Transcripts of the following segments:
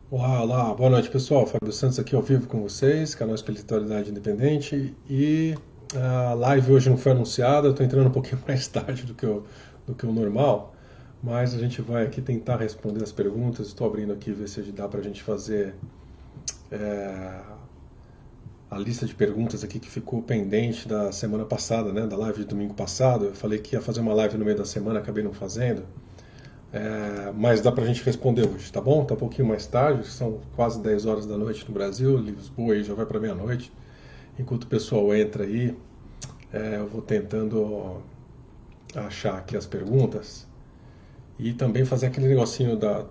Olá, olá, boa noite pessoal. Fábio Santos aqui ao vivo com vocês, canal Espiritualidade Independente. E a live hoje não foi anunciada, eu estou entrando um pouquinho mais tarde do que o normal, mas a gente vai aqui tentar responder as perguntas. Estou abrindo aqui ver se dá para a gente fazer é, a lista de perguntas aqui que ficou pendente da semana passada, né, da live de domingo passado. Eu falei que ia fazer uma live no meio da semana, acabei não fazendo. Mas dá pra gente responder hoje, tá bom? Tá um pouquinho mais tarde, são quase 10 horas da noite no Brasil, Lisboa aí já vai pra meia-noite. Enquanto o pessoal entra aí, eu vou tentando achar aqui as perguntas e também fazer aquele negocinho da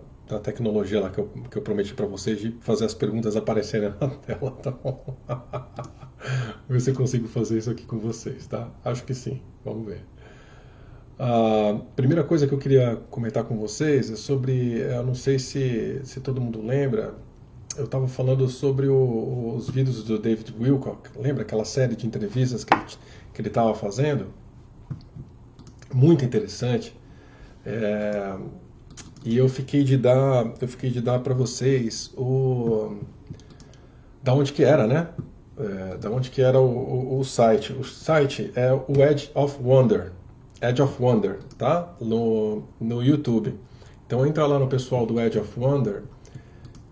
tecnologia lá que eu prometi pra vocês de fazer as perguntas aparecerem na tela, tá bom? Vou ver se eu consigo fazer isso aqui com vocês, tá? Acho que sim, vamos ver. A primeira coisa que eu queria comentar com vocês é sobre, eu não sei se todo mundo lembra, eu estava falando sobre os vídeos do David Wilcock, lembra aquela série de entrevistas que ele estava fazendo? Muito interessante. É, e eu fiquei de dar para vocês da onde que era, né? Da onde que era o site. O site é o Edge of Wonder. Edge of Wonder, tá? No YouTube. Então entra lá no pessoal do Edge of Wonder,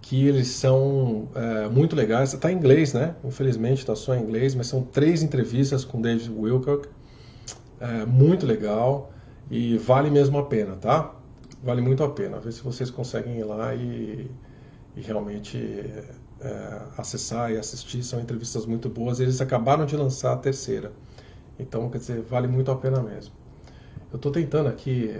que eles são muito legais. Está em inglês, né? Infelizmente está só em inglês, mas são 3 entrevistas com David Wilcock. Muito legal e vale mesmo a pena, tá? Vale muito a pena. Ver se vocês conseguem ir lá e realmente acessar e assistir. São entrevistas muito boas. Eles acabaram de lançar a terceira. Então, quer dizer, vale muito a pena mesmo. Eu estou tentando aqui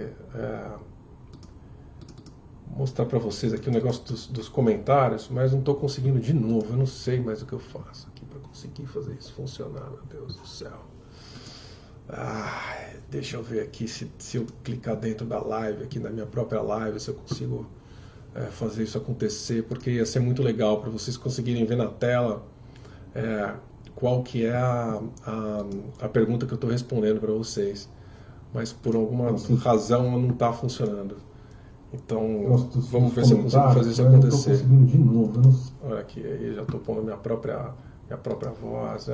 mostrar para vocês aqui o negócio dos comentários, mas não estou conseguindo de novo. Eu não sei mais o que eu faço aqui para conseguir fazer isso funcionar, meu Deus do céu. Deixa eu ver aqui se eu clicar dentro da live, aqui na minha própria live, se eu consigo fazer isso acontecer, porque ia ser muito legal para vocês conseguirem ver na tela qual que é a pergunta que eu estou respondendo para vocês. Mas por alguma razão não está funcionando. Então vamos ver se eu consigo fazer isso acontecer. De novo. Olha aqui, aí já estou pondo minha própria voz.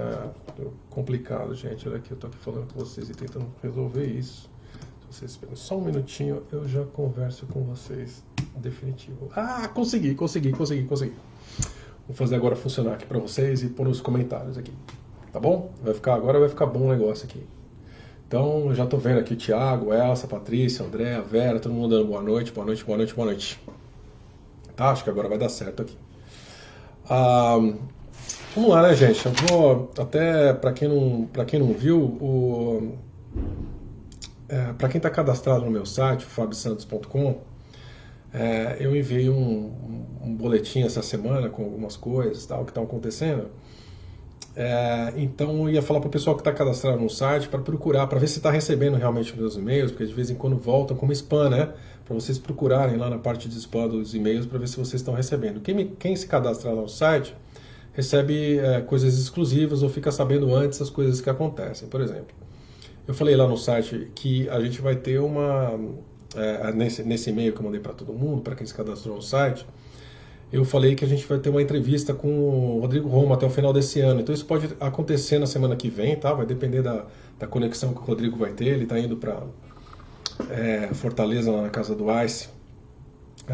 Complicado, gente. Olha aqui, eu estou aqui falando com vocês e tentando resolver isso. Se vocês esperam só um minutinho, eu já converso com vocês. Definitivo. Consegui. Vou fazer agora funcionar aqui para vocês e pôr nos comentários aqui. Tá bom? Agora vai ficar bom o negócio aqui. Então, eu já tô vendo aqui o Thiago, Elsa, Patrícia, André, a Vera, todo mundo dando boa noite, boa noite, boa noite, boa noite. Tá, acho que agora vai dar certo aqui. Vamos lá, né, gente? Eu vou, até para quem não viu, para quem está cadastrado no meu site, fabiosantos.com, eu enviei um boletim essa semana com algumas coisas tal, que estão acontecendo. Então eu ia falar para o pessoal que está cadastrado no site para procurar, para ver se está recebendo realmente os meus e-mails, porque de vez em quando voltam como spam, né? Para vocês procurarem lá na parte de spam dos e-mails para ver se vocês estão recebendo. Quem se cadastrar no site recebe coisas exclusivas ou fica sabendo antes as coisas que acontecem. Por exemplo, eu falei lá no site que a gente vai ter nesse e-mail que eu mandei para todo mundo, para quem se cadastrou no site, eu falei que a gente vai ter uma entrevista com o Rodrigo Roma até o final desse ano. Então isso pode acontecer na semana que vem, tá? Vai depender da conexão que o Rodrigo vai ter. Ele está indo para Fortaleza, lá na casa do Ice,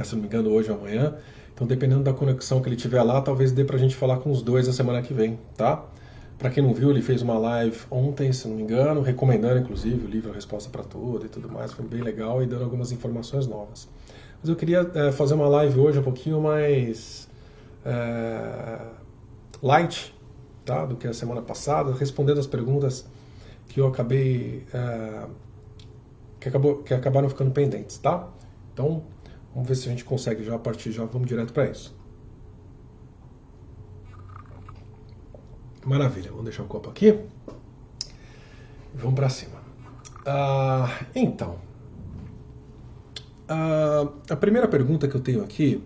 se não me engano, hoje ou amanhã. Então dependendo da conexão que ele tiver lá, talvez dê pra gente falar com os dois na semana que vem, tá? Para quem não viu, ele fez uma live ontem, se não me engano, recomendando inclusive o livro A Resposta para Tudo e tudo mais. Foi bem legal e dando algumas informações novas. Mas eu queria fazer uma live hoje um pouquinho mais light, tá, do que a semana passada, respondendo as perguntas que eu acabei que acabaram ficando pendentes, tá? Então vamos ver se a gente consegue já a partir já, vamos direto para isso. Maravilha, vamos deixar o copo aqui e vamos para cima. Então, a primeira pergunta que eu tenho aqui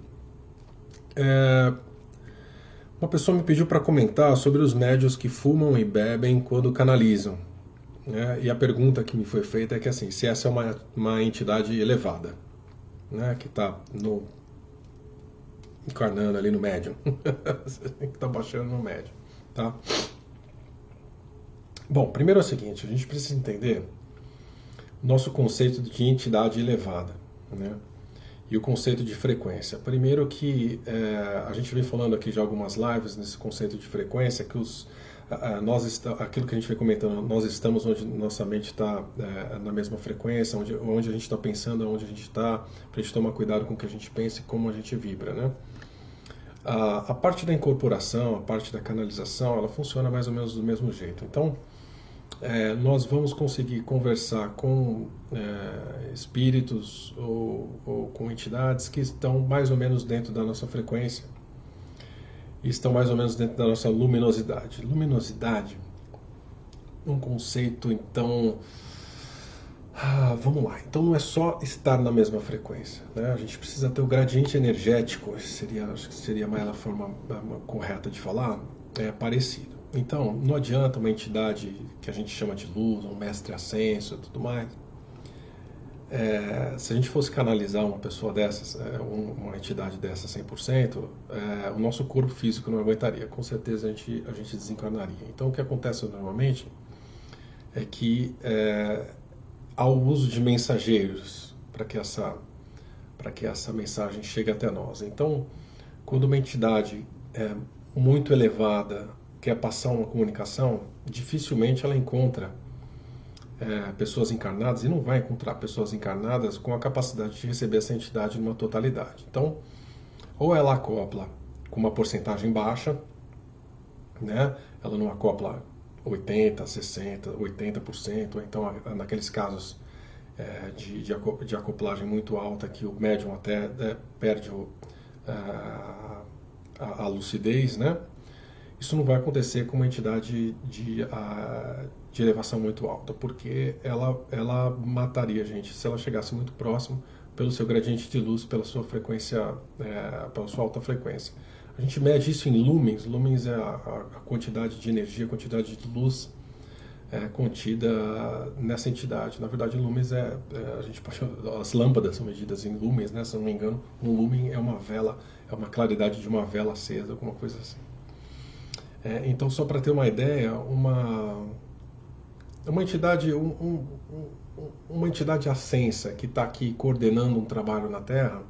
uma pessoa me pediu para comentar sobre os médiuns que fumam e bebem quando canalizam. Né? E a pergunta que me foi feita é que assim, se essa é uma entidade elevada, né? Que está encarnando ali no médium. Você tem que estar baixando no médium, tá? Bom, primeiro é o seguinte, a gente precisa entender nosso conceito de entidade elevada, né? E o conceito de frequência. Primeiro que a gente vem falando aqui de algumas lives nesse conceito de frequência, que aquilo que a gente vem comentando, nós estamos onde nossa mente está na mesma frequência, onde a gente está pensando, onde a gente está, para a gente tomar cuidado com o que a gente pensa e como a gente vibra, né? A parte da incorporação, a parte da canalização, ela funciona mais ou menos do mesmo jeito. Então, nós vamos conseguir conversar com espíritos ou com entidades que estão mais ou menos dentro da nossa frequência e estão mais ou menos dentro da nossa luminosidade. Luminosidade, um conceito, então... vamos lá. Então não é só estar na mesma frequência, né? A gente precisa ter o gradiente energético, acho que seria mais a forma correta de falar, parecido. Então, não adianta uma entidade que a gente chama de luz, um mestre ascenso e tudo mais. Se a gente fosse canalizar uma pessoa dessas, uma entidade dessa 100%, o nosso corpo físico não aguentaria. Com certeza a gente desencarnaria. Então, o que acontece normalmente é que há o uso de mensageiros para que essa mensagem chegue até nós. Então, quando uma entidade muito elevada quer passar uma comunicação, dificilmente ela encontra pessoas encarnadas, e não vai encontrar pessoas encarnadas com a capacidade de receber essa entidade numa totalidade. Então, ou ela acopla com uma porcentagem baixa, né? Ela não acopla 80%, 60%, 80%, ou então naqueles casos de acoplagem muito alta que o médium até perde a lucidez, né? Isso não vai acontecer com uma entidade de elevação muito alta, porque ela mataria a gente se ela chegasse muito próximo pelo seu gradiente de luz, pela sua frequência, pela sua alta frequência. A gente mede isso em lumens. Lumens é a quantidade de energia, a quantidade de luz contida nessa entidade. Na verdade, lumens as lâmpadas são medidas em lumens, né? Se eu não me engano, um lumen é uma vela, é uma claridade de uma vela acesa, alguma coisa assim. Então, só para ter uma ideia, uma entidade, uma entidade ascensa que está aqui coordenando um trabalho na Terra,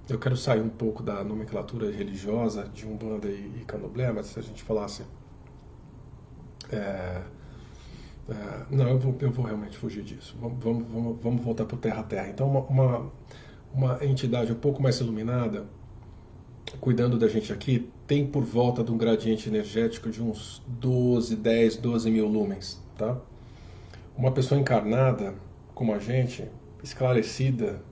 eu quero sair um pouco da nomenclatura religiosa de Umbanda e Candomblé, mas se a gente falasse... não, eu vou realmente fugir disso. Vamos voltar para o Terra a Terra. Então, uma entidade um pouco mais iluminada, cuidando da gente aqui, tem por volta de um gradiente energético de uns 12 mil lumens, tá? Uma pessoa encarnada, como a gente, esclarecida,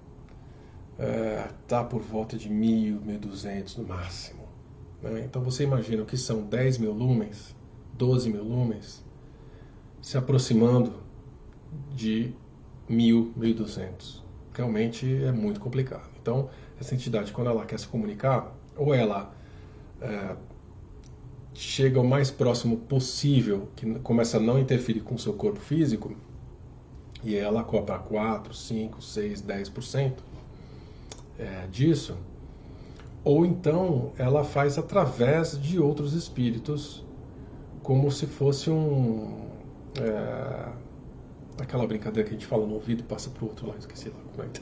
tá por volta de 1.000, 1.200 no máximo, né? Então você imagina o que são 10 mil lumens, 12 mil lumens, se aproximando de 1.000, 1.200. Realmente é muito complicado. Então, essa entidade, quando ela quer se comunicar, ou ela chega o mais próximo possível, que começa a não interferir com o seu corpo físico, e ela acopla 4, 5, 6, 10% disso, ou então ela faz através de outros espíritos, como se fosse aquela brincadeira que a gente fala no ouvido e passa pro outro lado, esqueci lá como é que...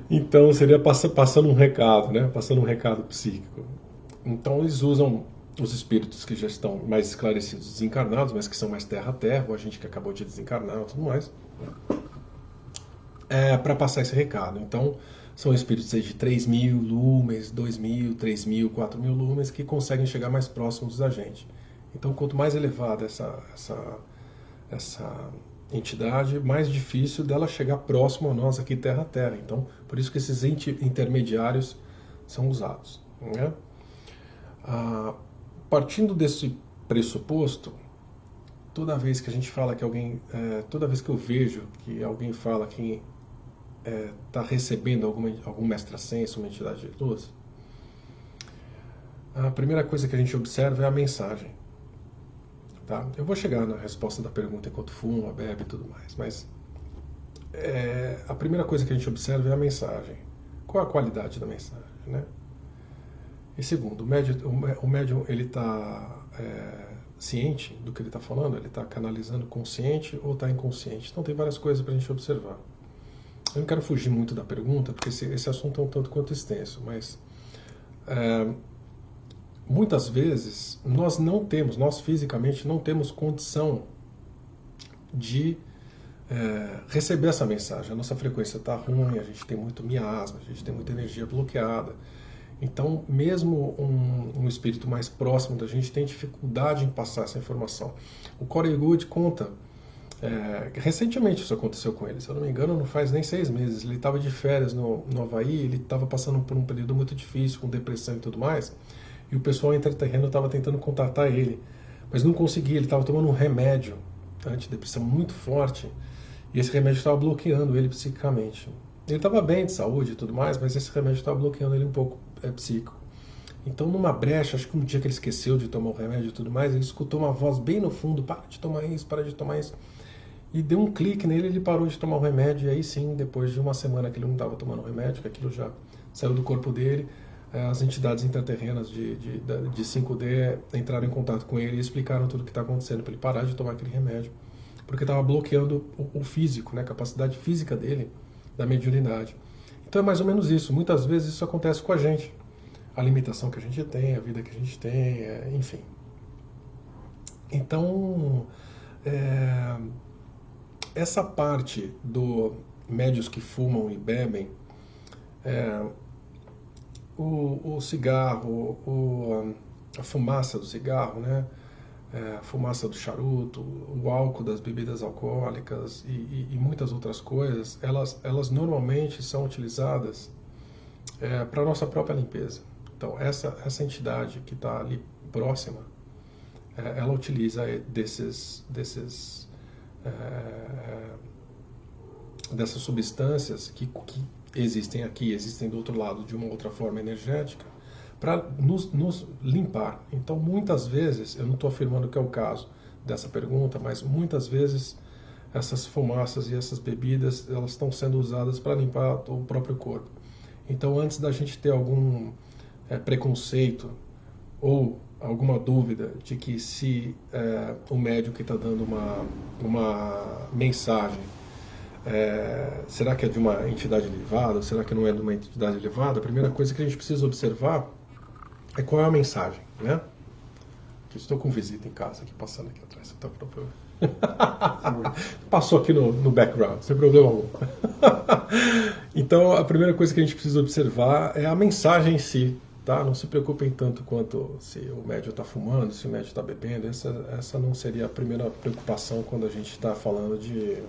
Então seria passando um recado, né? Passando um recado psíquico. Então eles usam os espíritos que já estão mais esclarecidos, desencarnados, mas que são mais terra a terra, ou a gente que acabou de desencarnar e tudo mais, para passar esse recado. Então são espíritos de 3.000 lumens, 2.000, 3.000, 4.000 lumens que conseguem chegar mais próximos da gente. Então quanto mais elevada essa entidade, mais difícil dela chegar próximo a nós aqui terra a terra. Então, por isso que esses intermediários são usados, né? Partindo desse pressuposto, toda vez que a gente fala que alguém, toda vez que eu vejo que alguém fala que está recebendo algum mestre ascenso, uma entidade de luz, a primeira coisa que a gente observa é a mensagem. Tá? Eu vou chegar na resposta da pergunta enquanto fuma, bebe e tudo mais, mas a primeira coisa que a gente observa é a mensagem. Qual a qualidade da mensagem, né? E segundo, o médium ele está ciente do que ele está falando, ele está canalizando consciente ou está inconsciente. Então tem várias coisas para a gente observar. Eu não quero fugir muito da pergunta, porque esse assunto é um tanto quanto extenso, mas muitas vezes nós fisicamente não temos condição de receber essa mensagem. A nossa frequência está ruim, a gente tem muito miasma, a gente tem muita energia bloqueada. Então, mesmo um espírito mais próximo da gente tem dificuldade em passar essa informação. O Corey Goode conta, recentemente isso aconteceu com ele, se eu não me engano, não faz nem 6 meses. Ele estava de férias no Havaí, ele estava passando por um período muito difícil, com depressão e tudo mais, e o pessoal intraterreno estava tentando contatar ele, mas não conseguia. Ele estava tomando um remédio antidepressão muito forte, e esse remédio estava bloqueando ele psiquicamente. Ele estava bem de saúde e tudo mais, mas esse remédio estava bloqueando ele um pouco psíquico. Então, numa brecha, acho que um dia que ele esqueceu de tomar o remédio e tudo mais, ele escutou uma voz bem no fundo: para de tomar isso, para de tomar isso. E deu um clique nele, ele parou de tomar o remédio, e aí sim, depois de uma semana que ele não estava tomando o remédio, que aquilo já saiu do corpo dele, as entidades intraterrenas de 5D entraram em contato com ele e explicaram tudo o que está acontecendo para ele parar de tomar aquele remédio, porque estava bloqueando o físico, né, a capacidade física dele, da mediunidade. Então é mais ou menos isso. Muitas vezes isso acontece com a gente. A limitação que a gente tem, a vida que a gente tem, enfim. Então, essa parte do médios que fumam e bebem, o cigarro, a fumaça do cigarro, né? A fumaça do charuto, o álcool das bebidas alcoólicas e muitas outras coisas, elas normalmente são utilizadas para a nossa própria limpeza. Então, essa entidade que está ali próxima, ela utiliza dessas substâncias que existem aqui, existem do outro lado de uma outra forma energética, para nos limpar. Então, muitas vezes, eu não estou afirmando que é o caso dessa pergunta, mas muitas vezes essas fumaças e essas bebidas, elas estão sendo usadas para limpar o próprio corpo. Então, antes da gente ter algum preconceito ou alguma dúvida de que se o médium que está dando uma mensagem, será que é de uma entidade elevada, ou será que não é de uma entidade elevada, a primeira coisa que a gente precisa observar é qual é a mensagem, né? Que estou com visita em casa, aqui passando aqui atrás. Passou aqui no background, sem problema algum. Então, a primeira coisa que a gente precisa observar é a mensagem em si, tá? Não se preocupem tanto quanto se o médium está fumando, se o médium está bebendo. Essa não seria a primeira preocupação quando a gente está falando de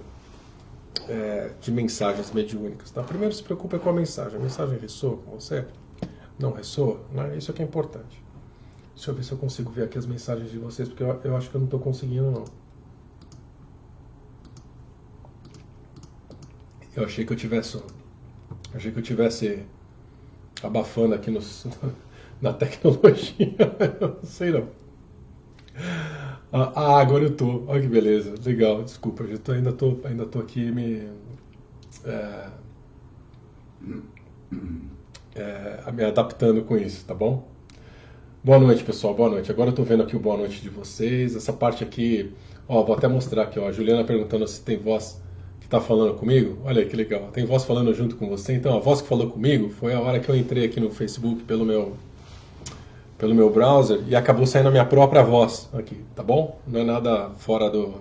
mensagens mediúnicas, tá? Primeiro se preocupe com a mensagem. A mensagem ressoa com você? Não ressoa? Né? Isso aqui é importante. Deixa eu ver se eu consigo ver aqui as mensagens de vocês, porque eu acho que eu não estou conseguindo, não. Eu achei que eu tivesse abafando aqui na tecnologia. Eu não sei não. Agora eu tô. Olha que beleza. Legal, desculpa. Ainda tô aqui me adaptando com isso, tá bom? Boa noite, pessoal. Boa noite. Agora eu tô vendo aqui o boa noite de vocês. Essa parte aqui, vou até mostrar aqui, A Juliana perguntando se tem voz que tá falando comigo. Olha aí que legal. Tem voz falando junto com você. Então, a voz que falou comigo foi a hora que eu entrei aqui no Facebook pelo meu browser e acabou saindo a minha própria voz aqui, tá bom? Não é nada fora do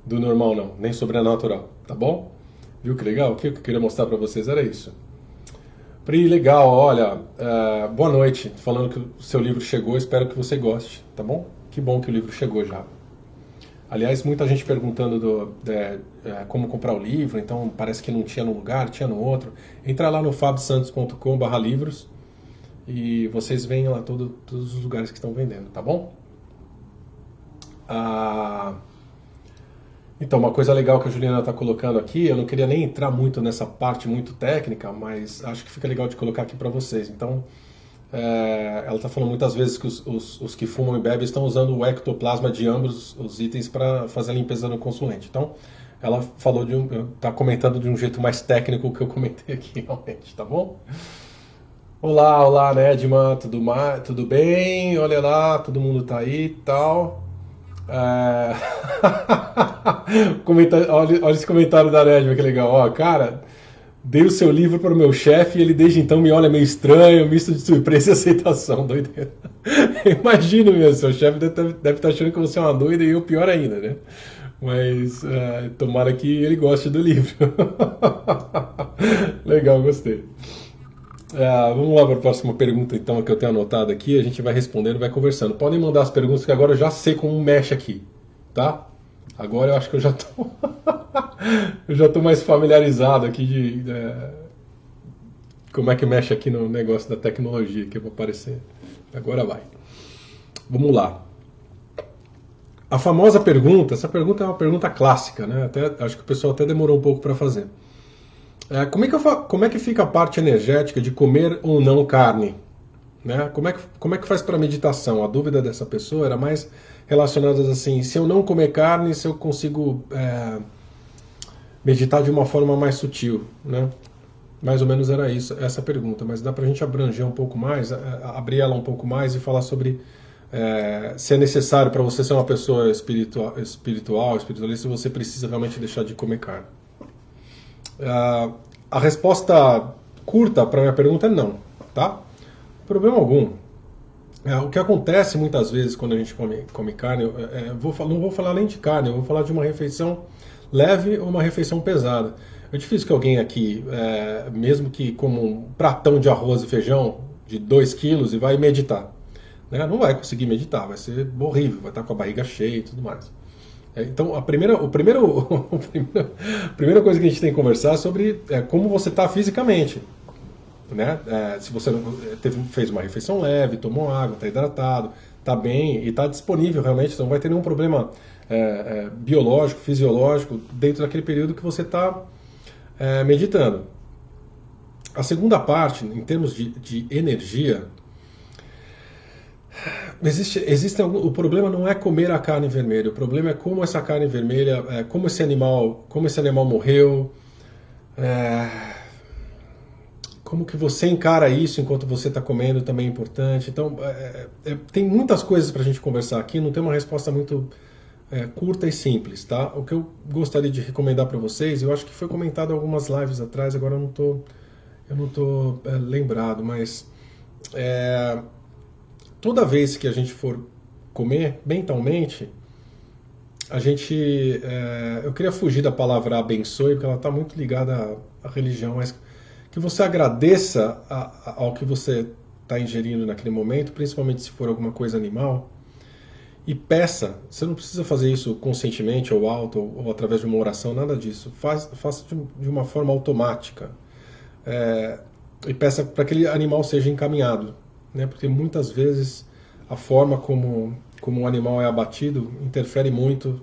normal, não. Nem sobrenatural, tá bom? Viu que legal? O que eu queria mostrar pra vocês era isso. Pri, legal, olha, boa noite, falando que o seu livro chegou, espero que você goste, tá bom? Que bom que o livro chegou já. Aliás, muita gente perguntando como comprar o livro, então parece que não tinha num lugar, tinha no outro. Entra lá no fabsantos.com/livros e vocês veem lá todos os lugares que estão vendendo, tá bom? Então, uma coisa legal que a Juliana está colocando aqui, eu não queria nem entrar muito nessa parte muito técnica, mas acho que fica legal de colocar aqui para vocês. Então, ela está falando muitas vezes que os que fumam e bebem estão usando o ectoplasma de ambos os itens para fazer a limpeza no consulente. Então, ela falou tá comentando de um jeito mais técnico que eu comentei aqui, realmente, tá bom? Olá, olá, Nedman, tudo bem? Olha lá, todo mundo tá aí e tal. É... olha esse comentário da Nedman, que legal. Ó, cara, dei o seu livro para o meu chefe e ele desde então me olha meio estranho, misto de surpresa e aceitação, doideira. Imagino mesmo, seu chefe deve estar achando que você é uma doida e eu pior ainda, né? Mas tomara que ele goste do livro. Legal, gostei. Vamos lá para a próxima pergunta, então, que eu tenho anotado aqui. A gente vai respondendo, vai conversando. Podem mandar as perguntas, que agora eu já sei como mexe aqui, tá? Agora eu acho que eu já tô, eu já tô mais familiarizado aqui como é que mexe aqui no negócio da tecnologia que vai aparecer. Agora vai. Vamos lá. A famosa pergunta, essa pergunta é uma pergunta clássica, né? Acho que o pessoal até demorou um pouco para fazer. Como é que fica a parte energética de comer ou não carne? Né? Como é que faz para meditação? A dúvida dessa pessoa era mais relacionada assim, se eu não comer carne, se eu consigo meditar de uma forma mais sutil, né? Mais ou menos era isso, essa pergunta, mas dá para a gente abranger um pouco mais, abrir ela um pouco mais e falar sobre se é necessário para você ser uma pessoa espiritualista, você precisa realmente deixar de comer carne. A resposta curta para a minha pergunta é não, tá? Problema algum. O que acontece muitas vezes quando a gente come carne, não vou falar nem de carne, eu vou falar de uma refeição leve ou uma refeição pesada. É difícil que alguém aqui, mesmo que como um pratão de arroz e feijão de 2 quilos e vai meditar. Né? Não vai conseguir meditar, vai ser horrível, vai estar com a barriga cheia e tudo mais. Então, a primeira coisa que a gente tem que conversar é sobre como você está fisicamente. Né? Se você fez uma refeição leve, tomou água, está hidratado, está bem e está disponível realmente, você não vai ter nenhum problema biológico, fisiológico dentro daquele período que você está meditando. A segunda parte, em termos de energia, o problema não é comer a carne vermelha, o problema é como essa carne vermelha, como esse animal morreu, como que você encara isso enquanto você está comendo também é importante. Então, tem muitas coisas para a gente conversar aqui, não tem uma resposta muito curta e simples, tá? O que eu gostaria de recomendar para vocês, eu acho que foi comentado em algumas lives atrás, agora eu não tô lembrado, mas toda vez que a gente for comer mentalmente, eu queria fugir da palavra abençoe, porque ela está muito ligada à religião, mas que você agradeça ao que você está ingerindo naquele momento, principalmente se for alguma coisa animal, e peça. Você não precisa fazer isso conscientemente ou alto ou através de uma oração, nada disso. Faça de uma forma automática. E peça para que aquele animal seja encaminhado, né? Porque muitas vezes a forma como um animal é abatido interfere muito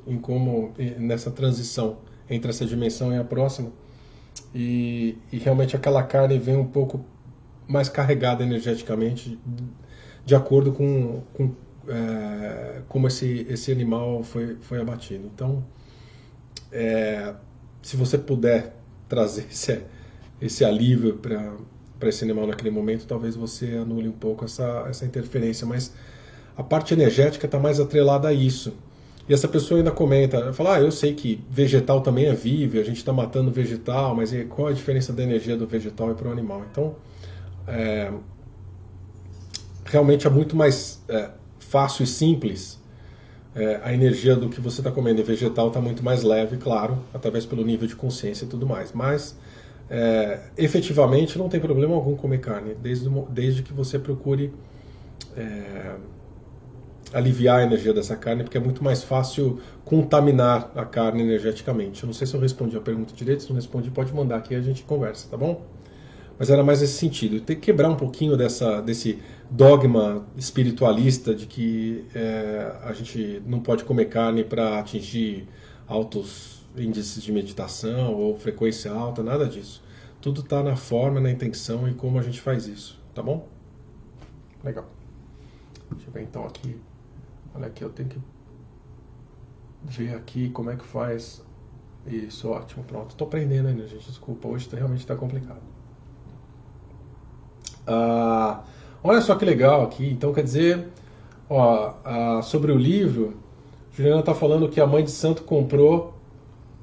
nessa transição entre essa dimensão e a próxima. E realmente aquela carne vem um pouco mais carregada energeticamente de acordo com como esse animal foi abatido. Então, se você puder trazer esse alívio para esse animal naquele momento, talvez você anule um pouco essa interferência, mas a parte energética está mais atrelada a isso. E essa pessoa ainda comenta, fala, eu sei que vegetal também é vivo, a gente está matando vegetal, mas qual a diferença da energia do vegetal e para o animal? Então, realmente é muito mais fácil e simples a energia do que você está comendo. E vegetal está muito mais leve, claro, através pelo nível de consciência e tudo mais. Mas, efetivamente, não tem problema algum comer carne, desde que você procure aliviar a energia dessa carne, porque é muito mais fácil contaminar a carne energeticamente. Eu não sei se eu respondi a pergunta direito, se não respondi, pode mandar aqui e a gente conversa, tá bom? Mas era mais nesse sentido, tem que quebrar um pouquinho desse dogma espiritualista de que a gente não pode comer carne para atingir altos índices de meditação ou frequência alta, nada disso. Tudo está na forma, na intenção e como a gente faz isso, tá bom? Legal. Deixa eu ver então aqui. Olha aqui, eu tenho que ver aqui como é que faz Isso, ótimo, pronto. Tô aprendendo ainda, gente, desculpa, hoje realmente tá complicado. Ah, olha só que legal aqui, então quer dizer, ó, sobre o livro, Juliana tá falando que a mãe de santo comprou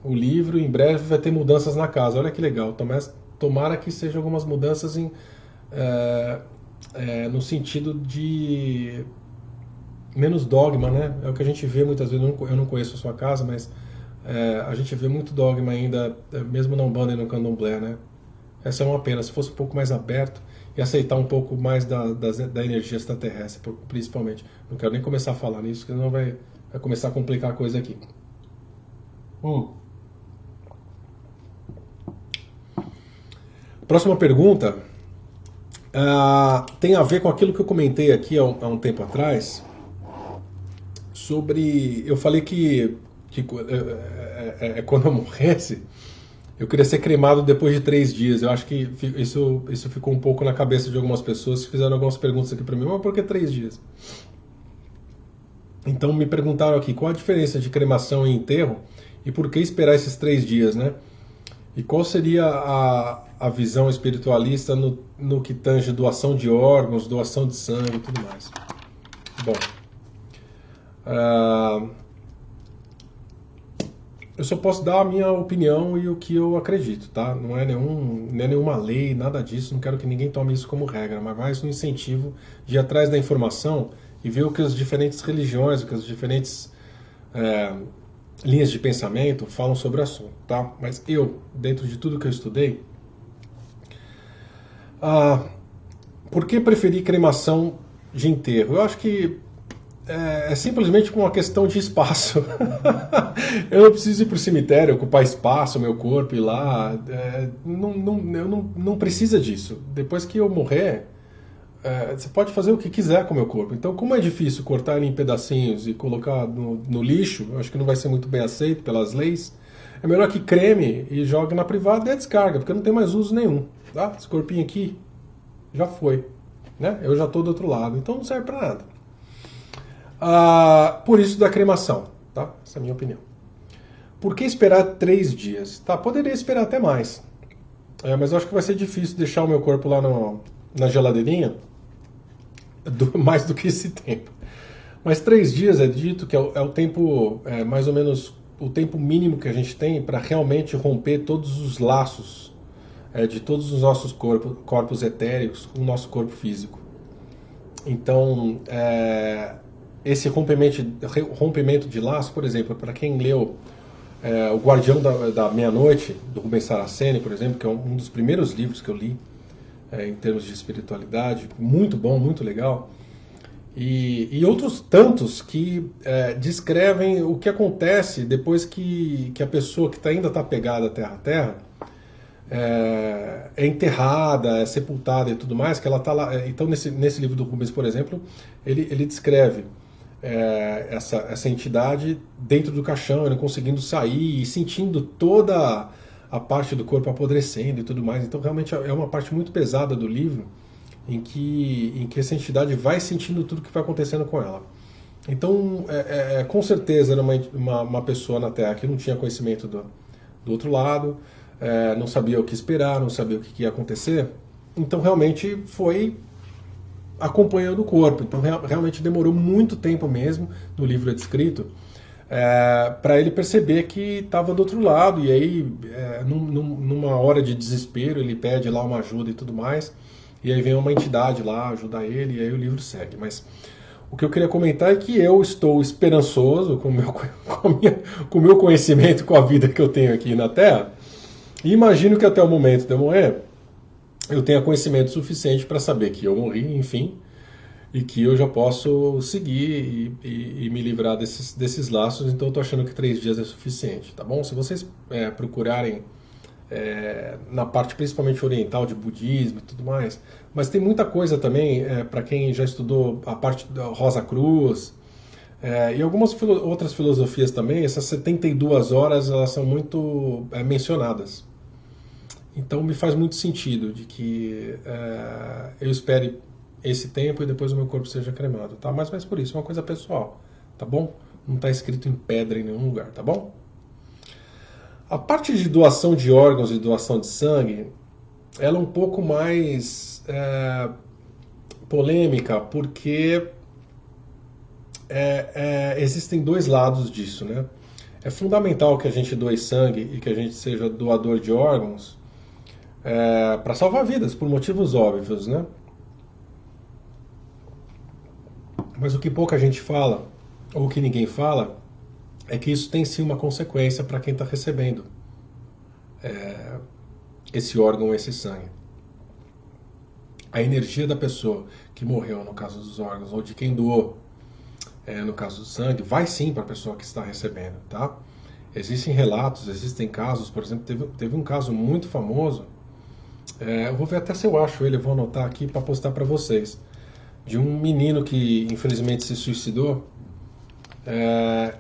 o livro e em breve vai ter mudanças na casa. Olha que legal, tomara que sejam algumas mudanças é, no sentido de menos dogma, né? É o que a gente vê muitas vezes, eu não conheço a sua casa, mas a gente vê muito dogma ainda, mesmo na Umbanda e no Candomblé, né? Essa é uma pena, se fosse um pouco mais aberto e aceitar um pouco mais da energia extraterrestre, principalmente. Não quero nem começar a falar nisso, porque senão vai começar a complicar a coisa aqui. Próxima pergunta tem a ver com aquilo que eu comentei aqui há um tempo atrás, sobre... Eu falei que quando eu morresse, eu queria ser cremado depois de 3 dias. Eu acho que isso ficou um pouco na cabeça de algumas pessoas que fizeram algumas perguntas aqui pra mim. Mas por que 3 dias? Então me perguntaram aqui qual a diferença de cremação e enterro e por que esperar esses 3 dias, né? E qual seria a visão espiritualista no que tange doação de órgãos, doação de sangue e tudo mais. Bom, eu só posso dar a minha opinião e o que eu acredito, tá? Não é nenhuma lei, nada disso, não quero que ninguém tome isso como regra, mas mais um incentivo de ir atrás da informação e ver o que as diferentes religiões, o que as diferentes linhas de pensamento falam sobre o assunto, tá? Mas eu, dentro de tudo que eu estudei, por que preferi cremação de enterro? Eu acho que é simplesmente por uma questão de espaço. Eu não preciso ir para o cemitério, ocupar espaço, meu corpo, ir lá. Eu não precisa disso. Depois que eu morrer, você pode fazer o que quiser com o meu corpo. Então, como é difícil cortar ele em pedacinhos e colocar no lixo, eu acho que não vai ser muito bem aceito pelas leis, é melhor que creme e jogue na privada e a descarga, porque não tem mais uso nenhum. Tá? Esse corpinho aqui já foi. Né? Eu já estou do outro lado, então não serve para nada. Por isso da cremação, tá? Essa é a minha opinião. Por que esperar 3 dias? Tá, poderia esperar até mais. Mas eu acho que vai ser difícil deixar o meu corpo lá na geladeirinha mais do que esse tempo. Mas 3 dias é dito que é o tempo, mais ou menos, o tempo mínimo que a gente tem para realmente romper todos os laços de todos os nossos corpos etéricos com o nosso corpo físico. Então, esse rompimento de laço, por exemplo, para quem leu O Guardião da Meia-Noite, do Rubens Saraceni, por exemplo, que é um dos primeiros livros que eu li em termos de espiritualidade, muito bom, muito legal, e outros tantos que descrevem o que acontece depois que a pessoa que ainda está pegada terra a terra é enterrada, é sepultada e tudo mais, que ela está lá. Então, nesse livro do Rubens, por exemplo, ele descreve essa entidade dentro do caixão, ele conseguindo sair e sentindo toda a parte do corpo apodrecendo e tudo mais. Então realmente é uma parte muito pesada do livro em que essa entidade vai sentindo tudo que vai acontecendo com ela. Então com certeza era uma pessoa na Terra que não tinha conhecimento do outro lado, não sabia o que esperar, não sabia o que ia acontecer. Então realmente foi acompanhando o corpo. Então realmente demorou muito tempo mesmo, no livro é descrito, para ele perceber que estava do outro lado. E aí, numa hora de desespero, ele pede lá uma ajuda e tudo mais. E aí vem uma entidade lá ajudar ele, e aí o livro segue. Mas o que eu queria comentar é que eu estou esperançoso com o meu conhecimento, com a vida que eu tenho aqui na Terra, e imagino que até o momento de eu morrer eu tenha conhecimento suficiente para saber que eu morri, enfim, e que eu já posso seguir e me livrar desses laços. Então eu estou achando que 3 dias é suficiente, tá bom? Se vocês procurarem na parte principalmente oriental de budismo e tudo mais, mas tem muita coisa também para quem já estudou a parte da Rosa Cruz e algumas outras filosofias também. Essas 72 horas elas são muito mencionadas. Então me faz muito sentido de que eu espere esse tempo e depois o meu corpo seja cremado, tá? Mas por isso, é uma coisa pessoal, tá bom? Não está escrito em pedra em nenhum lugar, tá bom? A parte de doação de órgãos e doação de sangue, ela é um pouco mais polêmica, porque existem dois lados disso, né? É fundamental que a gente doe sangue e que a gente seja doador de órgãos para salvar vidas, por motivos óbvios, né? Mas o que pouca gente fala, ou que ninguém fala, é que isso tem sim uma consequência para quem está recebendo esse órgão, esse sangue. A energia da pessoa que morreu, no caso dos órgãos, ou de quem doou, no caso do sangue, vai sim para a pessoa que está recebendo, tá? Existem relatos, existem casos, por exemplo, teve um caso muito famoso, eu vou ver até se eu acho ele, eu vou anotar aqui para postar para vocês, de um menino que infelizmente se suicidou,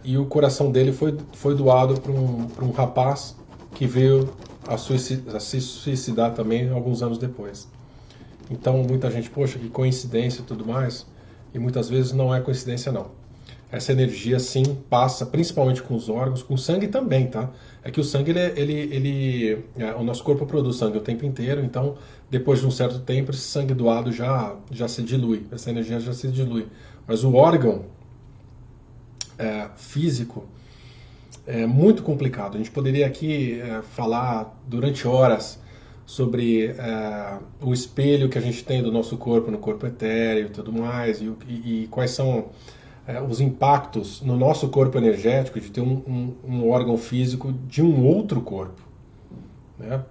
e o coração dele foi doado para um rapaz que veio a se suicidar também alguns anos depois. Então muita gente, poxa, que coincidência e tudo mais, e muitas vezes não é coincidência não. Essa energia sim passa, principalmente com os órgãos, com o sangue também, tá? É que o sangue, o nosso corpo produz sangue o tempo inteiro, então depois de um certo tempo esse sangue doado já se dilui, essa energia já se dilui. Mas o órgão físico é muito complicado. A gente poderia aqui falar durante horas sobre o espelho que a gente tem do nosso corpo no corpo etéreo e tudo mais, e quais são os impactos no nosso corpo energético de ter um órgão físico de um outro corpo, né?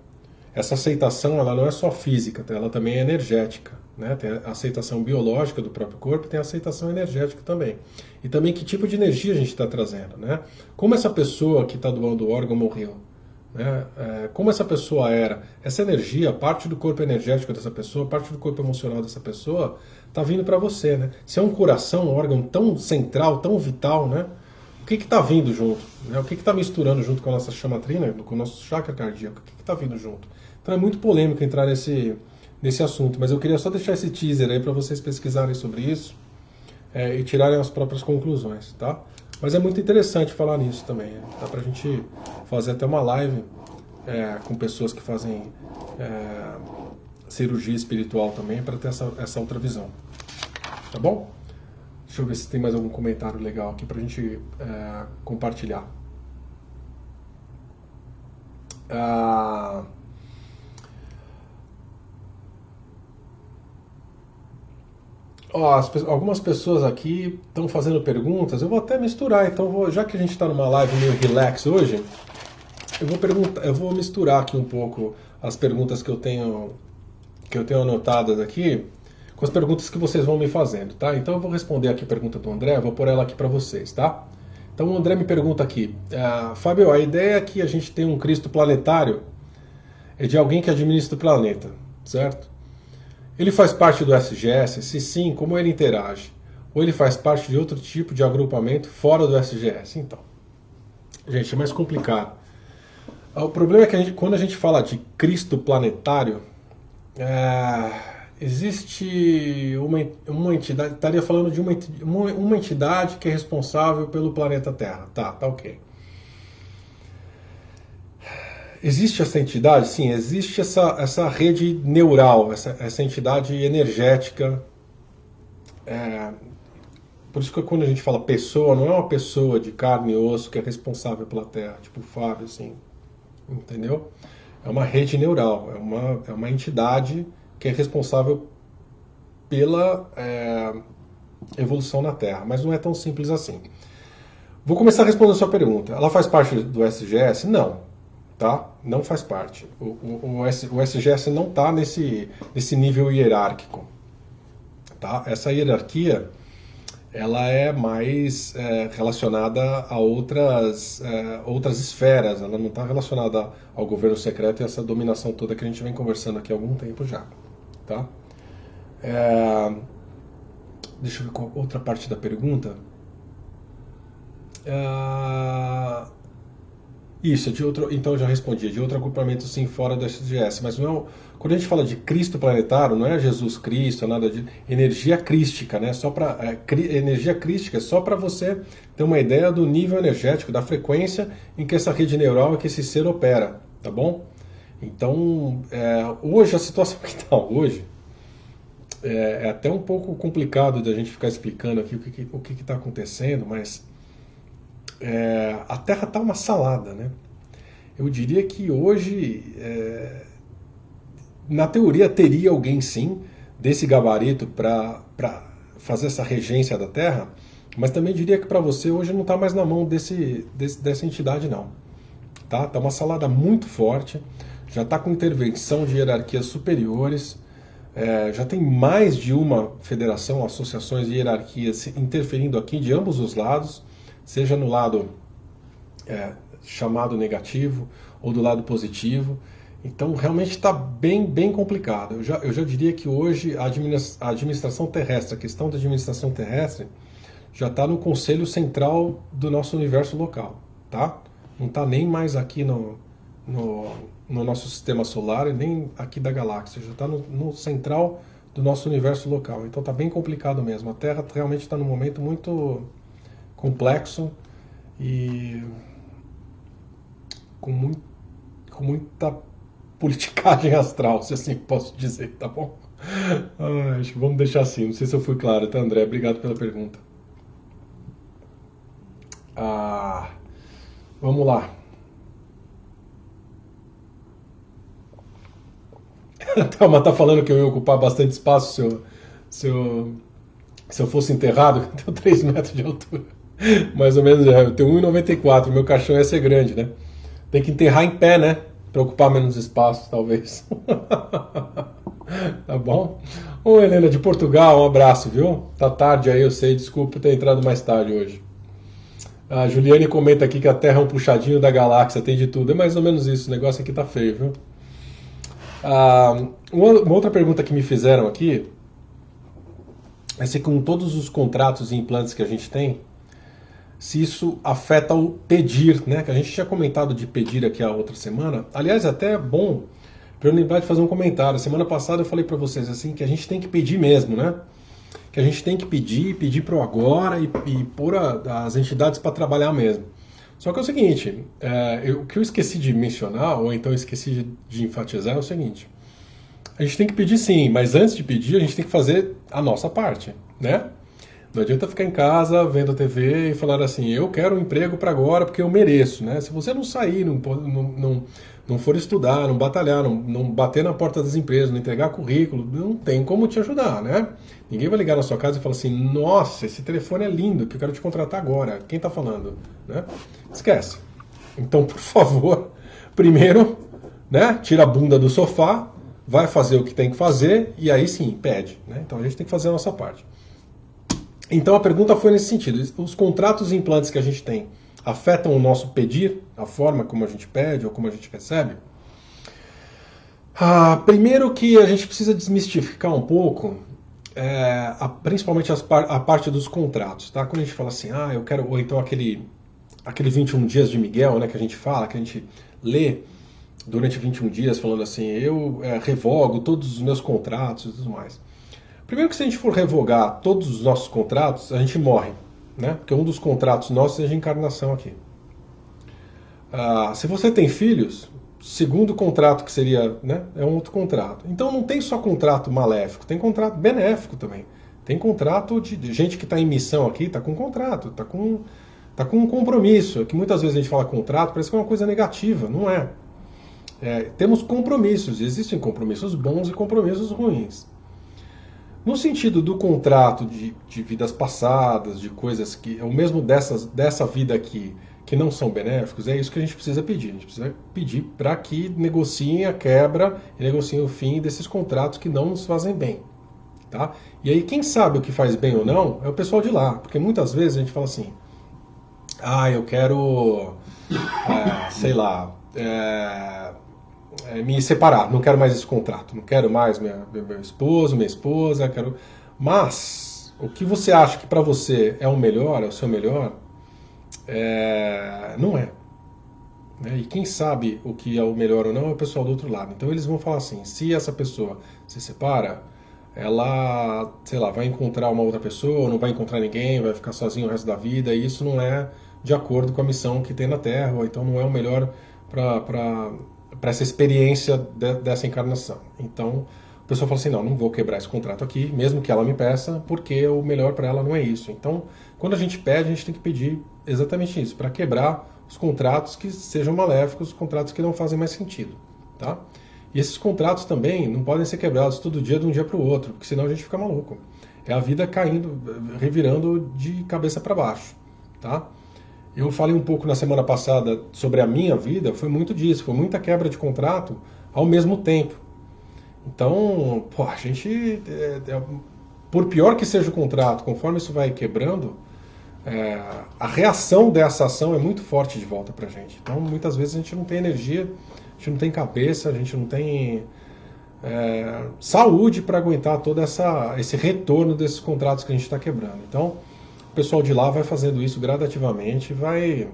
Essa aceitação, ela não é só física, ela também é energética, né? Tem a aceitação biológica do próprio corpo, tem a aceitação energética também. E também que tipo de energia a gente está trazendo, né? Como essa pessoa que está doando o órgão morreu, né? Como essa pessoa era, essa energia, parte do corpo energético dessa pessoa, parte do corpo emocional dessa pessoa, está vindo para você, né? Se é um coração, um órgão tão central, tão vital, né? O que está vindo junto? Né? O que está misturando junto com a nossa chamatrina, com o nosso chakra cardíaco? O que está vindo junto? Então é muito polêmico entrar nesse assunto, mas eu queria só deixar esse teaser aí para vocês pesquisarem sobre isso e tirarem as próprias conclusões, tá? Mas é muito interessante falar nisso também. Dá pra gente fazer até uma live com pessoas que fazem cirurgia espiritual também, para ter essa outra visão. Tá bom? Deixa eu ver se tem mais algum comentário legal aqui pra gente compartilhar. Algumas pessoas aqui estão fazendo perguntas, eu vou até misturar, então já que a gente está numa live meio relax hoje, eu vou misturar aqui um pouco as perguntas que eu tenho anotadas aqui com as perguntas que vocês vão me fazendo, tá? Então eu vou responder aqui a pergunta do André, vou pôr ela aqui para vocês, tá? Então o André me pergunta aqui, Fábio, a ideia é que a gente tem um Cristo planetário é de alguém que administra o planeta, certo? Ele faz parte do SGS? Se sim, como ele interage? Ou ele faz parte de outro tipo de agrupamento fora do SGS? Então, gente, é mais complicado. O problema é que quando a gente fala de Cristo planetário, existe uma entidade, estaria falando de uma entidade que é responsável pelo planeta Terra. Tá ok. Existe essa entidade? Sim, existe essa rede neural, essa entidade energética. Por isso que quando a gente fala pessoa, não é uma pessoa de carne e osso que é responsável pela Terra, tipo o Fábio, assim, entendeu? É uma rede neural, é uma entidade que é responsável pela evolução na Terra, mas não é tão simples assim. Vou começar respondendo a sua pergunta. Ela faz parte do SGS? Não. Tá? Não faz parte. O SGS não está nesse nível hierárquico. Tá? Essa hierarquia ela é mais relacionada a outras esferas, ela não está relacionada ao governo secreto e essa dominação toda que a gente vem conversando aqui há algum tempo já. Tá? Deixa eu ver qual outra parte da pergunta. Isso, de outro, então eu já respondi, de outro agrupamento sim fora do SGS, mas não é, quando a gente fala de Cristo planetário, não é Jesus Cristo, é nada de energia crística, né? Só para energia crística é só para você ter uma ideia do nível energético, da frequência em que essa rede neural, que esse ser opera, tá bom? Então, hoje a situação que está hoje é até um pouco complicado de a gente ficar explicando aqui o que está acontecendo, mas a Terra está uma salada, né? Eu diria que hoje, na teoria, teria alguém sim desse gabarito para fazer essa regência da Terra, mas também diria que para você hoje não está mais na mão dessa entidade não. Tá uma salada muito forte, já está com intervenção de hierarquias superiores, já tem mais de uma federação, associações de hierarquias interferindo aqui de ambos os lados, seja no lado chamado negativo ou do lado positivo. Então realmente está bem complicado. Eu já diria que hoje a administração terrestre, a questão da administração terrestre, já está no conselho central do nosso universo local, tá? Não está nem mais aqui no nosso sistema solar e nem aqui da galáxia, já está no central do nosso universo local. Então está bem complicado mesmo. A Terra realmente está num momento muito complexo e com muita politicagem astral, se assim posso dizer, tá bom? Acho que vamos deixar assim. Não sei se eu fui claro, tá, André? Obrigado pela pergunta. Vamos lá. A Thelma tá falando que eu ia ocupar bastante espaço se eu fosse enterrado. Eu tenho 3 metros de altura. Mais ou menos, eu tenho 1,94. Meu caixão ia ser grande, né? Tem que enterrar em pé, né? Para ocupar menos espaço, talvez. Tá bom? Ô, Helena de Portugal, um abraço, viu? Tá tarde aí, eu sei, desculpa ter entrado mais tarde hoje. A Juliane comenta aqui que a Terra é um puxadinho da galáxia, tem de tudo. É mais ou menos isso, o negócio aqui tá feio, viu? Uma outra pergunta que me fizeram aqui é se com todos os contratos e implantes que a gente tem, se isso afeta o pedir, né? Que a gente tinha comentado de pedir aqui a outra semana. Aliás, até é bom para eu lembrar de fazer um comentário. Semana passada eu falei para vocês assim que a gente tem que pedir mesmo, né? Que a gente tem que pedir pro agora e pôr as entidades para trabalhar mesmo. Só que é o seguinte, o que eu esqueci de mencionar, ou então esqueci de enfatizar, é o seguinte: a gente tem que pedir sim, mas antes de pedir a gente tem que fazer a nossa parte, né? Não adianta ficar em casa vendo a TV e falar assim, eu quero um emprego para agora porque eu mereço, né? Se você não sair, não for estudar, não batalhar, não bater na porta das empresas, não entregar currículo, não tem como te ajudar, né? Ninguém vai ligar na sua casa e falar assim, nossa, esse telefone é lindo, que eu quero te contratar agora. Quem está falando? Né? Esquece. Então, por favor, primeiro, né, tira a bunda do sofá, vai fazer o que tem que fazer e aí sim, pede. Né? Então a gente tem que fazer a nossa parte. Então a pergunta foi nesse sentido, os contratos e implantes que a gente tem afetam o nosso pedir, a forma como a gente pede ou como a gente recebe? Primeiro que a gente precisa desmistificar um pouco, principalmente a parte dos contratos, tá? Quando a gente fala assim, eu quero, ou então aquele 21 dias de Miguel, né, que a gente fala, que a gente lê durante 21 dias falando assim, eu revogo todos os meus contratos e tudo mais. Primeiro que se a gente for revogar todos os nossos contratos, a gente morre, né? Porque um dos contratos nossos é de encarnação aqui. Se você tem filhos, segundo contrato que seria, né, é um outro contrato. Então não tem só contrato maléfico, tem contrato benéfico também. Tem contrato de gente que está em missão aqui, está com contrato, está com um compromisso. Que muitas vezes a gente fala contrato, parece que é uma coisa negativa, não é. Temos compromissos, existem compromissos bons e compromissos ruins. No sentido do contrato de vidas passadas, de coisas que, ou mesmo dessa vida aqui, que não são benéficos, é isso que a gente precisa pedir. A gente precisa pedir para que negociem a quebra e negociem o fim desses contratos que não nos fazem bem. Tá? E aí quem sabe o que faz bem ou não é o pessoal de lá. Porque muitas vezes a gente fala assim, eu quero, sei lá, me separar, não quero mais esse contrato, não quero mais meu esposo, minha esposa, quero... Mas, o que você acha que para você é o melhor, é o seu melhor, não é. né? E quem sabe o que é o melhor ou não é o pessoal do outro lado. Então eles vão falar assim, se essa pessoa se separa, ela, sei lá, vai encontrar uma outra pessoa, não vai encontrar ninguém, vai ficar sozinho o resto da vida, e isso não é de acordo com a missão que tem na Terra, ou então não é o melhor para essa experiência dessa encarnação. Então o pessoal fala assim, não vou quebrar esse contrato aqui, mesmo que ela me peça, porque o melhor para ela não é isso. Então, quando a gente pede, a gente tem que pedir exatamente isso, para quebrar os contratos que sejam maléficos, os contratos que não fazem mais sentido, tá? E esses contratos também não podem ser quebrados todo dia de um dia para o outro, porque senão a gente fica maluco. É a vida caindo, revirando de cabeça para baixo, tá? Eu falei um pouco na semana passada sobre a minha vida, foi muito disso, foi muita quebra de contrato ao mesmo tempo. Então, pô, a gente, por pior que seja o contrato, conforme isso vai quebrando, a reação dessa ação é muito forte de volta pra gente. Então, muitas vezes a gente não tem energia, a gente não tem cabeça, a gente não tem saúde para aguentar todo esse retorno desses contratos que a gente está quebrando. Então, o pessoal de lá vai fazendo isso gradativamente, vai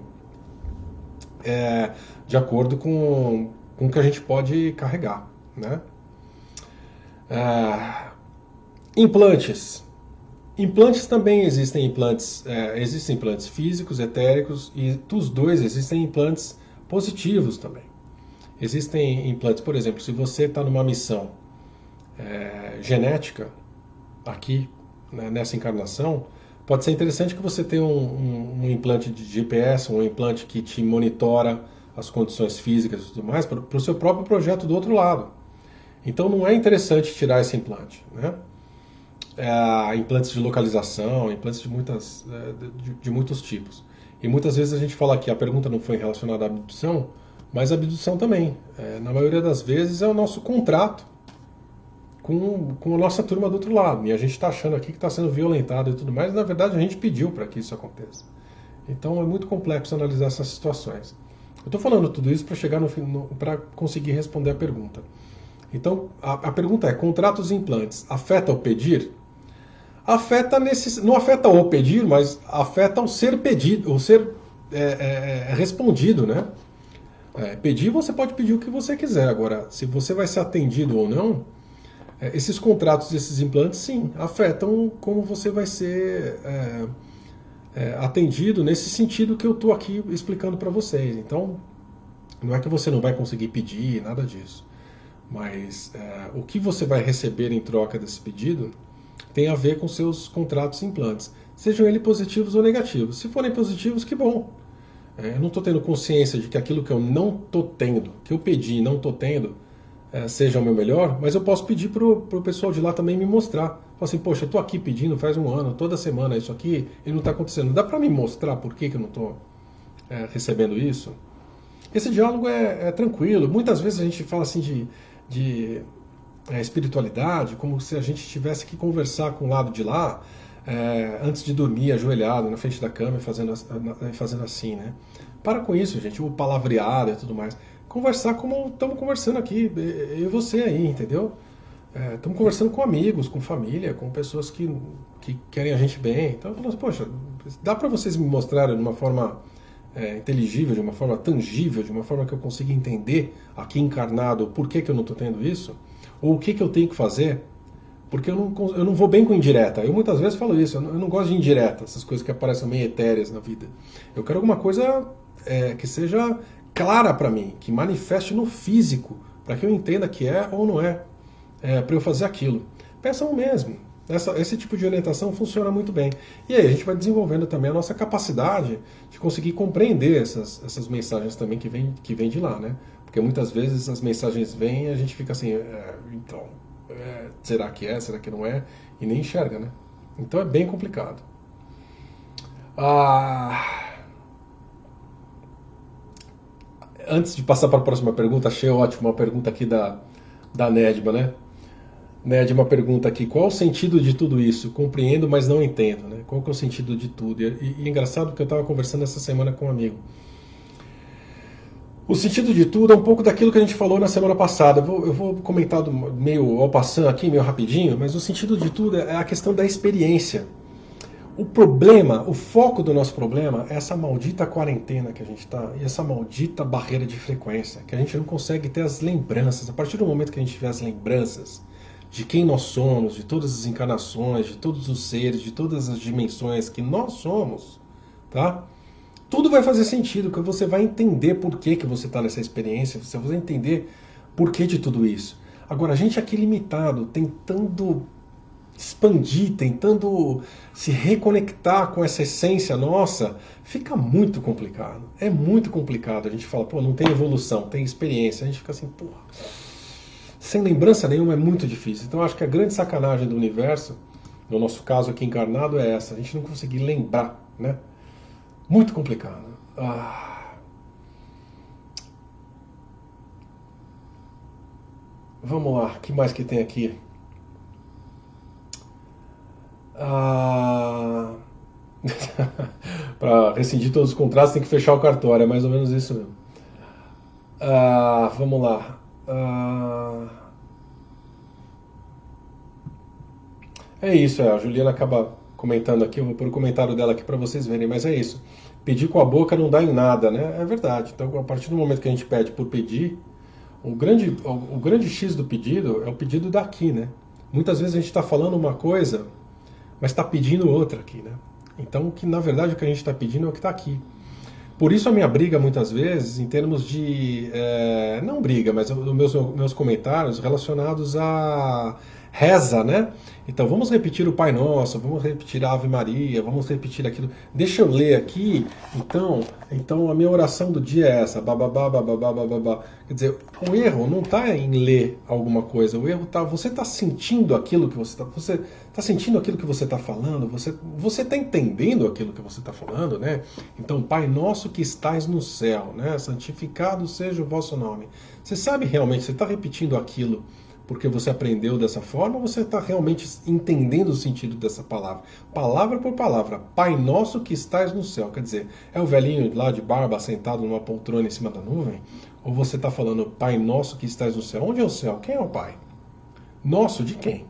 de acordo com o que a gente pode carregar, né? Implantes. Implantes também existem existem implantes físicos, etéricos, e dos dois existem implantes positivos também. Existem implantes, por exemplo, se você está numa missão genética, aqui, né, nessa encarnação, pode ser interessante que você tenha um implante de GPS, um implante que te monitora as condições físicas e tudo mais, para o seu próprio projeto do outro lado. Então não é interessante tirar esse implante, né? Implantes de localização, implantes de muitos tipos. E muitas vezes a gente fala que a pergunta não foi relacionada à abdução, mas a abdução também. Na maioria das vezes é o nosso contrato com a nossa turma do outro lado. E a gente está achando aqui que está sendo violentado e tudo mais, e na verdade a gente pediu para que isso aconteça. Então é muito complexo analisar essas situações. Eu estou falando tudo isso para chegar para conseguir responder a pergunta. Então a pergunta é: contratos e implantes afeta o pedir? Não afeta o pedir, mas afeta o ser pedido, o ser respondido, né? Pedir, você pode pedir o que você quiser. Agora, se você vai ser atendido ou não, esses contratos, esses implantes, sim, afetam como você vai ser atendido nesse sentido que eu estou aqui explicando para vocês. Então, não é que você não vai conseguir pedir, nada disso. Mas o que você vai receber em troca desse pedido tem a ver com seus contratos e implantes, sejam eles positivos ou negativos. Se forem positivos, que bom. Eu não estou tendo consciência de que aquilo que eu não estou tendo, que eu pedi e não estou tendo, seja o meu melhor, mas eu posso pedir para o pessoal de lá também me mostrar. Falar assim, poxa, eu estou aqui pedindo faz um ano, toda semana isso aqui, e não está acontecendo. Dá para me mostrar por que eu não estou recebendo isso? Esse diálogo é tranquilo. Muitas vezes a gente fala assim de espiritualidade, como se a gente tivesse que conversar com o lado de lá antes de dormir, ajoelhado na frente da cama e fazendo assim, né? Para com isso, gente, o palavreado e tudo mais. Conversar como estamos conversando aqui, eu e você aí, entendeu? Estamos conversando com amigos, com família, com pessoas que querem a gente bem. Então, eu falo assim, poxa, dá para vocês me mostrarem de uma forma inteligível, de uma forma tangível, de uma forma que eu consiga entender aqui encarnado por que eu não estou tendo isso? Ou o que eu tenho que fazer? Porque eu não vou bem com indireta. Eu muitas vezes falo isso, eu não gosto de indireta, essas coisas que aparecem meio etéreas na vida. Eu quero alguma coisa que seja clara para mim, que manifeste no físico, para que eu entenda que é ou não para eu fazer aquilo. Peçam mesmo. Esse tipo de orientação funciona muito bem. E aí a gente vai desenvolvendo também a nossa capacidade de conseguir compreender essas mensagens também que vem de lá, né? Porque muitas vezes as mensagens vêm e a gente fica assim, será que é, será que não é? E nem enxerga, né? Então é bem complicado. Antes de passar para a próxima pergunta, achei ótimo uma pergunta aqui da Nedma, né? Nedma pergunta aqui, qual o sentido de tudo isso? Compreendo, mas não entendo, né? Qual que é o sentido de tudo? E engraçado que eu estava conversando essa semana com um amigo. O sentido de tudo é um pouco daquilo que a gente falou na semana passada. Eu vou comentar meio ao passant aqui, meio rapidinho, mas o sentido de tudo é a questão da experiência. O problema, o foco do nosso problema é essa maldita quarentena que a gente está e essa maldita barreira de frequência, que a gente não consegue ter as lembranças. A partir do momento que a gente tiver as lembranças de quem nós somos, de todas as encarnações, de todos os seres, de todas as dimensões que nós somos, tá? Tudo vai fazer sentido, porque você vai entender por que você está nessa experiência, você vai entender por que de tudo isso. Agora, a gente aqui limitado, tentando expandir, tentando se reconectar com essa essência nossa, fica muito complicado. É muito complicado. A gente fala, pô, não tem evolução, tem experiência. A gente fica assim, pô, sem lembrança nenhuma é muito difícil. Então, eu acho que a grande sacanagem do universo, no nosso caso aqui encarnado, é essa. A gente não conseguir lembrar, né? Muito complicado. Vamos lá, o que mais que tem aqui? Para rescindir todos os contratos tem que fechar o cartório, é mais ou menos isso mesmo. Vamos lá. É isso, a Juliana acaba comentando aqui, eu vou pôr o comentário dela aqui para vocês verem, mas é isso. Pedir com a boca não dá em nada, né? É verdade. Então, a partir do momento que a gente pede por pedir, o grande X do pedido é o pedido daqui, né? Muitas vezes a gente está falando uma coisa, mas está pedindo outra aqui, né? Então, que na verdade o que a gente está pedindo é o que está aqui. Por isso a minha briga, muitas vezes, em termos de... não briga, mas meus comentários relacionados a reza, né? Então, vamos repetir o Pai Nosso, vamos repetir a Ave Maria, vamos repetir aquilo. Deixa eu ler aqui. Então a minha oração do dia é essa. Bababá, bababá, bababá. Quer dizer, o erro não está em ler alguma coisa. O erro está... Você está sentindo aquilo que você está... Você está sentindo aquilo que você está falando? Você está entendendo aquilo que você está falando, né? Então, Pai Nosso que estais no céu, né? Santificado seja o vosso nome. Você sabe realmente, você está repetindo aquilo porque você aprendeu dessa forma, ou você está realmente entendendo o sentido dessa palavra? Palavra por palavra. Pai Nosso que estais no céu. Quer dizer, é o velhinho lá de barba sentado numa poltrona em cima da nuvem? Ou você está falando Pai Nosso que estais no céu? Onde é o céu? Quem é o Pai? Nosso de quem?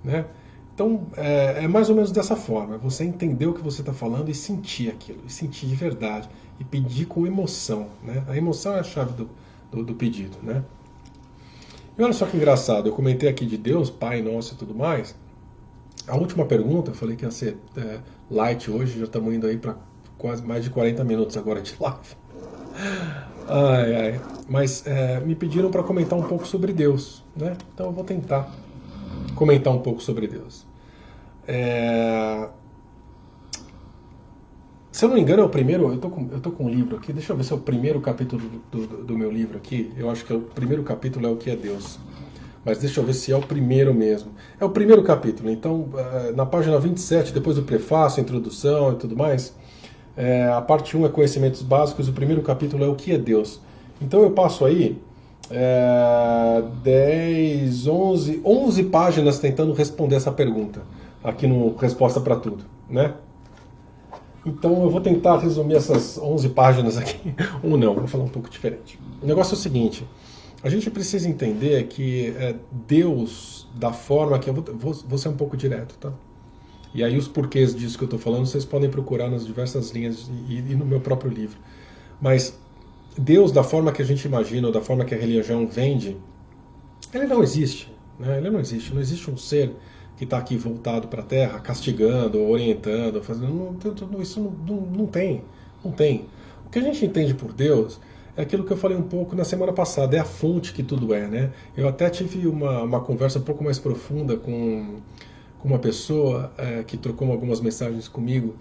Né? Então, é mais ou menos dessa forma. Você entender o que você está falando e sentir aquilo. E sentir de verdade. E pedir com emoção. Né? A emoção é a chave do pedido, né? E olha só que engraçado, eu comentei aqui de Deus, Pai Nosso e tudo mais. A última pergunta, eu falei que ia ser light hoje, já estamos indo aí para quase mais de 40 minutos agora de live. Mas me pediram para comentar um pouco sobre Deus, né? Então eu vou tentar comentar um pouco sobre Deus. Se eu não me engano, é o primeiro. Eu tô com um livro aqui, deixa eu ver se é o primeiro capítulo do meu livro aqui. Eu acho que o primeiro capítulo é o que é Deus. Mas deixa eu ver se é o primeiro mesmo. É o primeiro capítulo. Então, na página 27, depois do prefácio, introdução e tudo mais, a parte 1 é conhecimentos básicos, o primeiro capítulo é o que é Deus. Então eu passo aí 10, 11 páginas tentando responder essa pergunta, aqui no Resposta para Tudo, né? Então eu vou tentar resumir essas 11 páginas aqui, ou não, vou falar um pouco diferente. O negócio é o seguinte, a gente precisa entender que Deus, da forma que... Eu vou ser um pouco direto, tá? E aí os porquês disso que eu estou falando, vocês podem procurar nas diversas linhas e no meu próprio livro. Mas Deus, da forma que a gente imagina, ou da forma que a religião vende, ele não existe, né? Ele não existe. Não existe um ser que está aqui voltado para a Terra, castigando, orientando, fazendo... Isso não tem. Não tem. O que a gente entende por Deus é aquilo que eu falei um pouco na semana passada, é a fonte que tudo é, né? Eu até tive uma conversa um pouco mais profunda com uma pessoa que trocou algumas mensagens comigo,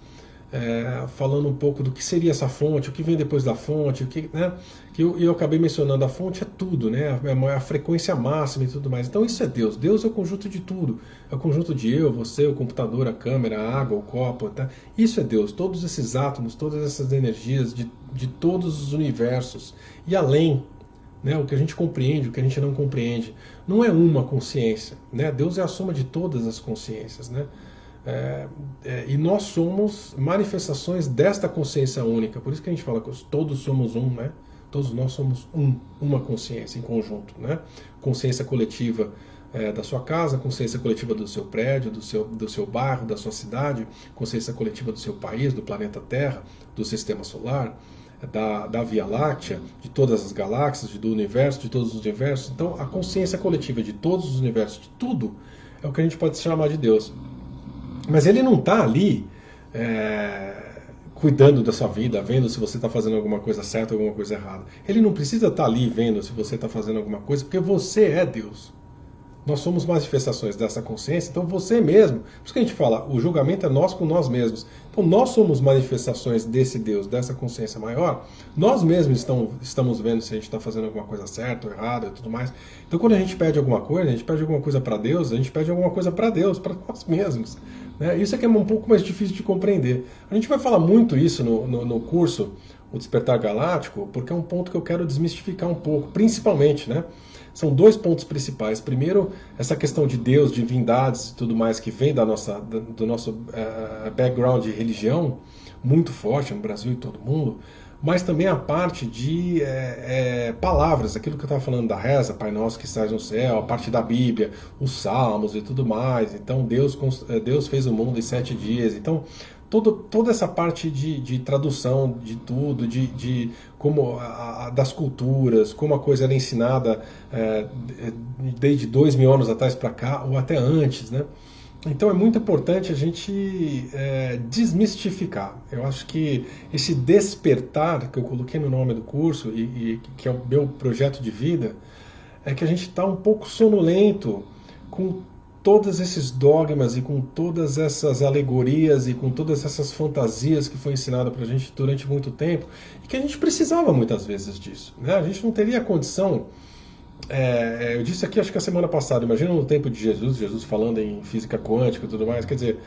falando um pouco do que seria essa fonte, o que vem depois da fonte, né? E eu acabei mencionando, a fonte é tudo, né? É a frequência máxima e tudo mais. Então isso é Deus. Deus é o conjunto de tudo. É o conjunto de eu, você, o computador, a câmera, a água, o copo, tá? Isso é Deus. Todos esses átomos, todas essas energias de todos os universos. E além, né? O que a gente compreende, o que a gente não compreende. Não é uma consciência, né? Deus é a soma de todas as consciências, né? E nós somos manifestações desta consciência única. Por isso que a gente fala que todos somos um, né? Todos nós somos uma consciência em conjunto, né? Consciência coletiva da sua casa, consciência coletiva do seu prédio, do seu bairro, da sua cidade, consciência coletiva do seu país, do planeta Terra, do sistema solar, da Via Láctea, de todas as galáxias, do universo, de todos os universos. Então, a consciência coletiva de todos os universos, de tudo, é o que a gente pode chamar de Deus. Mas ele não está ali cuidando da sua vida, vendo se você está fazendo alguma coisa certa ou alguma coisa errada. Ele não precisa estar ali vendo se você está fazendo alguma coisa, porque você é Deus. Nós somos manifestações dessa consciência, então você mesmo, por isso que a gente fala, o julgamento é nós com nós mesmos. Então nós somos manifestações desse Deus, dessa consciência maior, nós mesmos estamos vendo se a gente está fazendo alguma coisa certa ou errada e tudo mais. Então quando a gente pede alguma coisa para Deus, a gente pede alguma coisa para Deus, para nós mesmos. Né? Isso é que é um pouco mais difícil de compreender. A gente vai falar muito isso no curso O Despertar Galáctico, porque é um ponto que eu quero desmistificar um pouco, principalmente, né? São dois pontos principais. Primeiro, essa questão de Deus, divindades e tudo mais que vem do nosso background de religião, muito forte no Brasil e todo mundo, mas também a parte de palavras, aquilo que eu estava falando da reza, Pai Nosso que estás no céu, a parte da Bíblia, os Salmos e tudo mais. Então Deus fez o mundo em 7 dias. Então toda essa parte de tradução de tudo, de como das culturas, como a coisa era ensinada desde 2000 anos atrás para cá, ou até antes, né? Então é muito importante a gente desmistificar. Eu acho que esse despertar, que eu coloquei no nome do curso, e que é o meu projeto de vida, é que a gente está um pouco sonolento com todos esses dogmas e com todas essas alegorias e com todas essas fantasias que foi ensinada para a gente durante muito tempo e que a gente precisava muitas vezes disso, né? A gente não teria condição. Eu disse aqui, acho que a semana passada, imagina no tempo de Jesus falando em física quântica e tudo mais, quer dizer,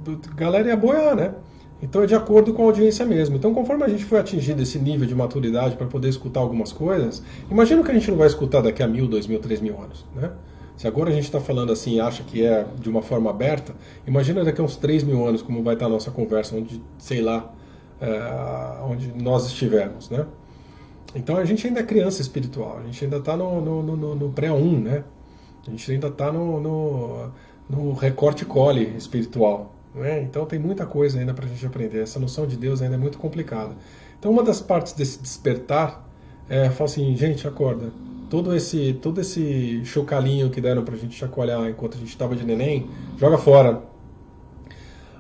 a galera ia boiar, né? Então é de acordo com a audiência mesmo. Então conforme a gente foi atingindo esse nível de maturidade para poder escutar algumas coisas, imagina que a gente não vai escutar daqui a 1000, 2000, 3000 anos, né? Se agora a gente está falando assim e acha que é de uma forma aberta, imagina daqui a uns 3000 anos como vai estar a nossa conversa, onde, sei lá, onde nós estivermos, né? Então a gente ainda é criança espiritual, a gente ainda está no pré-1, né? A gente ainda está no recorte-cole espiritual, né? Então tem muita coisa ainda para a gente aprender, essa noção de Deus ainda é muito complicada. Então uma das partes desse despertar falar assim, gente, acorda. Todo esse chocalhinho que deram pra gente chacoalhar enquanto a gente estava de neném, joga fora.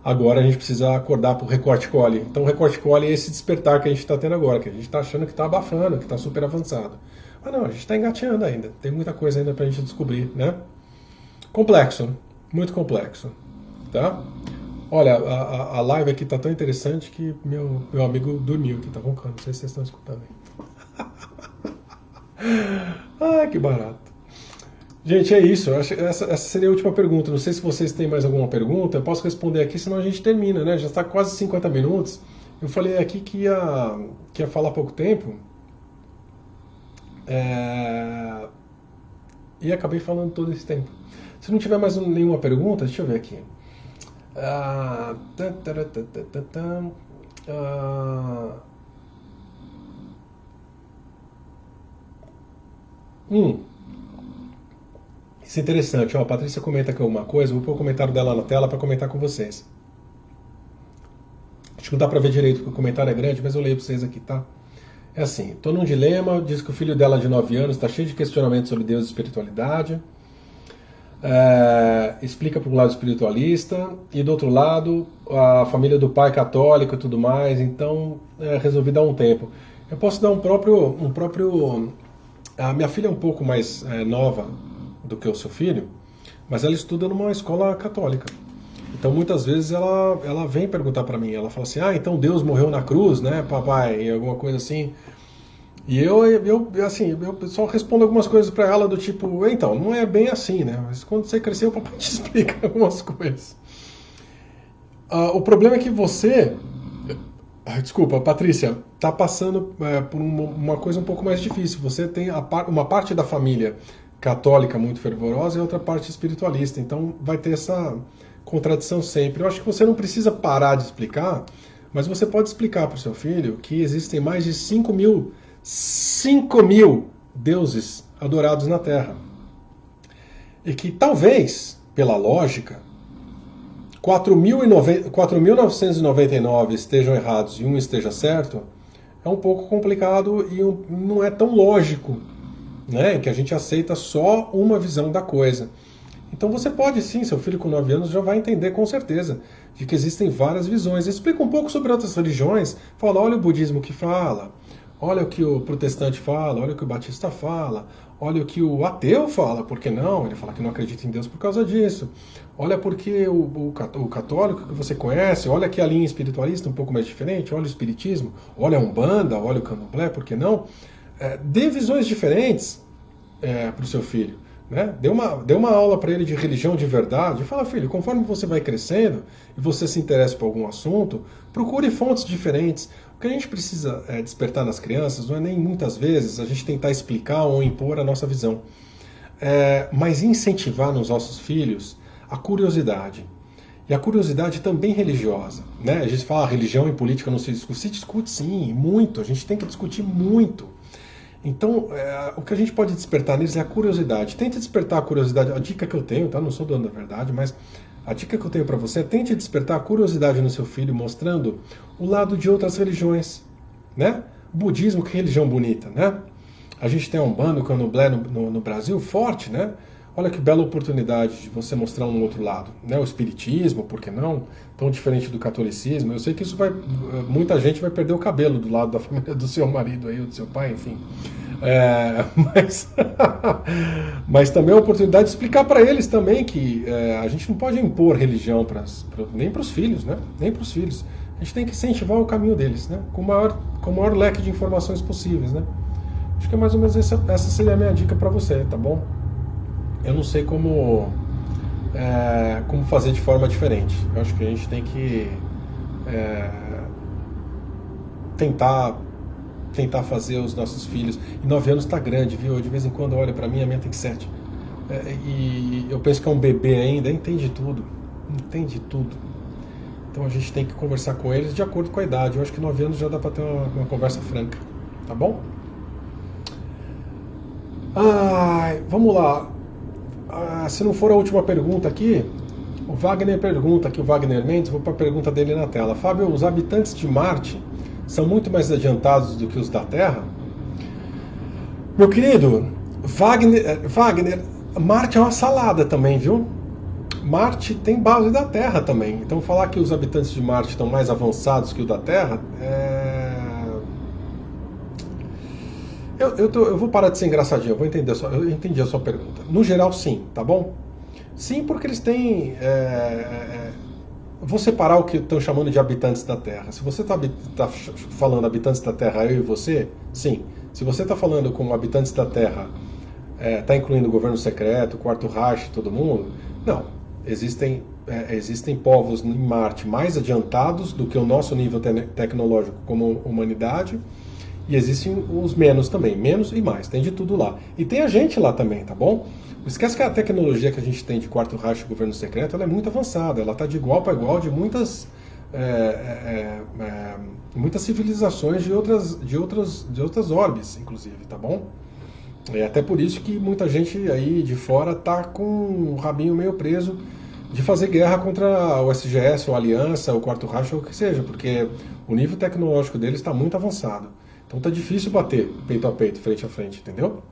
Agora a gente precisa acordar pro recorte-cole. Então o recorte-cole é esse despertar que a gente está tendo agora, que a gente está achando que está abafando, que está super avançado. Mas não, a gente está engateando ainda. Tem muita coisa ainda pra gente descobrir, né? Complexo, muito complexo. Tá? Olha, a live aqui tá tão interessante que meu amigo dormiu aqui, tá roncando. Não sei se vocês estão escutando aí. Ah, que barato. Gente, é isso. Essa seria a última pergunta. Não sei se vocês têm mais alguma pergunta. Eu posso responder aqui, senão a gente termina, né? Já está quase 50 minutos. Eu falei aqui que ia falar pouco tempo. E acabei falando todo esse tempo. Se não tiver mais nenhuma pergunta, deixa eu ver aqui. Isso é interessante, ó, a Patrícia comenta aqui alguma coisa, vou pôr o comentário dela na tela para comentar com vocês. Acho que não dá para ver direito porque o comentário é grande, mas eu leio para vocês aqui, tá? É assim, tô num dilema, diz que o filho dela de 9 anos está cheio de questionamentos sobre Deus e espiritualidade, explica para um lado espiritualista, e do outro lado, a família do pai católico e tudo mais, então resolvi dar um tempo. Eu posso dar um próprio a minha filha é um pouco mais nova do que o seu filho, mas ela estuda numa escola católica. Então muitas vezes ela vem perguntar para mim, ela fala assim, então Deus morreu na cruz, né, papai, e alguma coisa assim. E eu só respondo algumas coisas para ela do tipo, então, não é bem assim, né, mas quando você crescer o papai te explica algumas coisas. O problema é que você... Desculpa, Patrícia, está passando por uma coisa um pouco mais difícil. Você tem uma parte da família católica muito fervorosa e outra parte espiritualista. Então vai ter essa contradição sempre. Eu acho que você não precisa parar de explicar, mas você pode explicar para o seu filho que existem mais de 5 mil deuses adorados na Terra. E que talvez, pela lógica, 4.999 estejam errados e um esteja certo, é um pouco complicado e não é tão lógico, né? Que a gente aceita só uma visão da coisa. Então você pode sim, seu filho com 9 anos já vai entender com certeza de que existem várias visões. Explica um pouco sobre outras religiões, fala, olha o budismo que fala, olha o que o protestante fala, olha o que o batista fala, olha o que o ateu fala, por que não? Ele fala que não acredita em Deus por causa disso. Olha porque o católico que você conhece, olha que a linha espiritualista um pouco mais diferente, olha o espiritismo, olha a Umbanda, olha o Candomblé, por que não? Dê visões diferentes para o seu filho. Né? Dê uma aula para ele de religião de verdade. Fala, filho, conforme você vai crescendo e você se interessa por algum assunto, procure fontes diferentes. O que a gente precisa despertar nas crianças não é nem muitas vezes a gente tentar explicar ou impor a nossa visão, mas incentivar nos nossos filhos a curiosidade. E a curiosidade também religiosa. Né? A gente fala religião e política não se discute. Se discute sim, muito. A gente tem que discutir muito. Então, o que a gente pode despertar neles é a curiosidade. Tente despertar a curiosidade. A dica que eu tenho, tá? Não sou dono da verdade, mas a dica que eu tenho para você é tente despertar a curiosidade no seu filho, mostrando o lado de outras religiões. Né? O budismo, que religião bonita, né? A gente tem a Umbanda, o Candomblé no Brasil, forte, né? Olha que bela oportunidade de você mostrar um outro lado. Né? O espiritismo, por que não? Tão diferente do catolicismo. Eu sei que isso muita gente vai perder o cabelo do lado da família do seu marido aí, ou do seu pai, enfim. Mas também é uma oportunidade de explicar para eles também que a gente não pode impor religião nem para os filhos, né? Nem para os filhos. A gente tem que incentivar o caminho deles, né? Com o maior leque de informações possíveis, né? Acho que é mais ou menos essa seria a minha dica para você, tá bom? Eu não sei como fazer de forma diferente. Eu acho que a gente tem que tentar fazer os nossos filhos. E 9 anos está grande, viu? Eu de vez em quando olho para mim, a minha tem 7. E eu penso que é um bebê ainda, entende tudo. Entende tudo. Então a gente tem que conversar com eles de acordo com a idade. Eu acho que 9 anos já dá para ter uma conversa franca. Tá bom? Vamos lá. Se não for a última pergunta aqui, o Wagner pergunta aqui, o Wagner Mendes, vou para a pergunta dele na tela. Fábio, os habitantes de Marte são muito mais adiantados do que os da Terra? Meu querido, Wagner, Marte é uma salada também, viu? Marte tem base da Terra também. Então falar que os habitantes de Marte estão mais avançados que o da Terra Eu vou parar de ser engraçadinho, eu entendi a sua pergunta. No geral, sim, tá bom? Sim, porque eles têm... Vou separar o que estão chamando de habitantes da Terra. Se você tá falando habitantes da Terra, eu e você, sim. Se você está falando com habitantes da Terra, está incluindo o governo secreto, o Quarto Reich, todo mundo, não. Existem povos em Marte mais adiantados do que o nosso nível tecnológico como humanidade. E existem os menos também, menos e mais, tem de tudo lá. E tem a gente lá também, tá bom? Não esquece que a tecnologia que a gente tem de Quarto Reich e governo secreto, ela é muito avançada, ela está de igual para igual de muitas civilizações de outras orbes, inclusive, tá bom? É até por isso que muita gente aí de fora tá com o rabinho meio preso de fazer guerra contra o SGS, ou a Aliança, o Quarto Reich, ou o que seja, porque o nível tecnológico deles está muito avançado. Então tá difícil bater peito a peito, frente a frente, entendeu?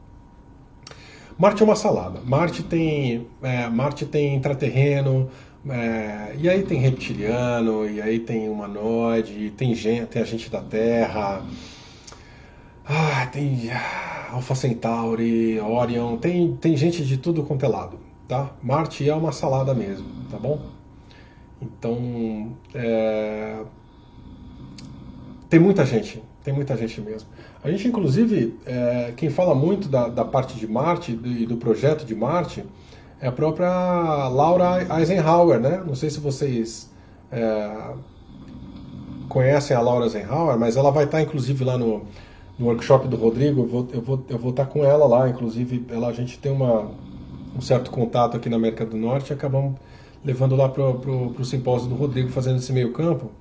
Marte é uma salada. Marte tem intraterreno, e aí tem reptiliano, e aí tem humanoide, tem a gente da Terra, tem Alpha Centauri, Orion, tem gente de tudo quanto é lado, tá? Marte é uma salada mesmo, tá bom? Então, tem muita gente mesmo. A gente, inclusive, quem fala muito da parte de Marte e do projeto de Marte é a própria Laura Eisenhower, né? Não sei se vocês conhecem a Laura Eisenhower, mas ela vai estar, inclusive, lá no workshop do Rodrigo. Eu vou estar com ela lá, inclusive, a gente tem um certo contato aqui na América do Norte e acabamos levando lá pro simpósio do Rodrigo, fazendo esse meio campo.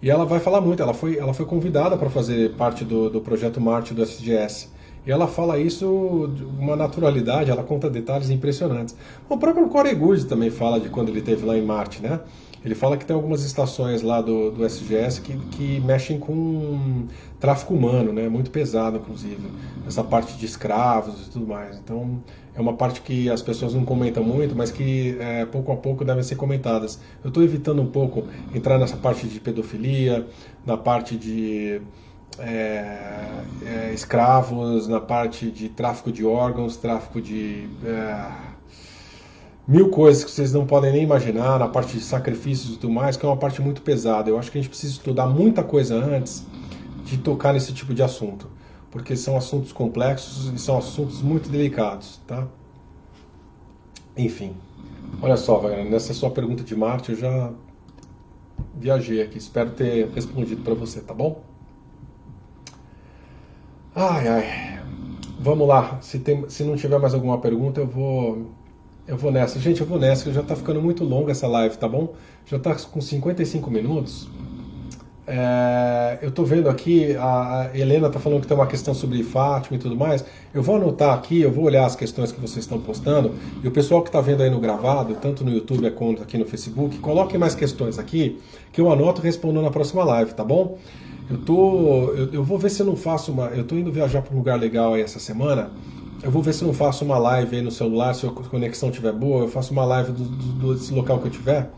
E ela vai falar muito, ela foi convidada para fazer parte do projeto Marte do SGS. E ela fala isso de uma naturalidade, ela conta detalhes impressionantes. O próprio Corey Goode também fala de quando ele esteve lá em Marte, né? Ele fala que tem algumas estações lá do SGS que mexem com tráfico humano, né? Muito pesado, inclusive. Essa parte de escravos e tudo mais. Então, é uma parte que as pessoas não comentam muito, mas que pouco a pouco devem ser comentadas. Eu estou evitando um pouco entrar nessa parte de pedofilia, na parte de escravos, na parte de tráfico de órgãos, tráfico de mil coisas que vocês não podem nem imaginar, na parte de sacrifícios e tudo mais, que é uma parte muito pesada. Eu acho que a gente precisa estudar muita coisa antes de tocar nesse tipo de assunto, porque são assuntos complexos e são assuntos muito delicados, tá? Enfim, olha só, Wagner, nessa sua pergunta de Marte eu já viajei aqui, espero ter respondido para você, tá bom? Ai, ai, vamos lá, se não tiver mais alguma pergunta eu vou nessa. Gente, eu vou nessa, que já tá ficando muito longa essa live, tá bom? Já tá com 55 minutos. Eu tô vendo aqui, a Helena tá falando que tem uma questão sobre Fátima e tudo mais. Eu vou anotar aqui, eu vou olhar as questões que vocês estão postando. E o pessoal que tá vendo aí no gravado, tanto no YouTube quanto aqui no Facebook, coloquem mais questões aqui, que eu anoto e respondo na próxima live, tá bom? Eu vou ver se eu não faço uma... Eu tô indo viajar para um lugar legal aí essa semana. Eu vou ver se eu não faço uma live aí no celular, se a conexão estiver boa, eu faço uma live desse local que eu tiver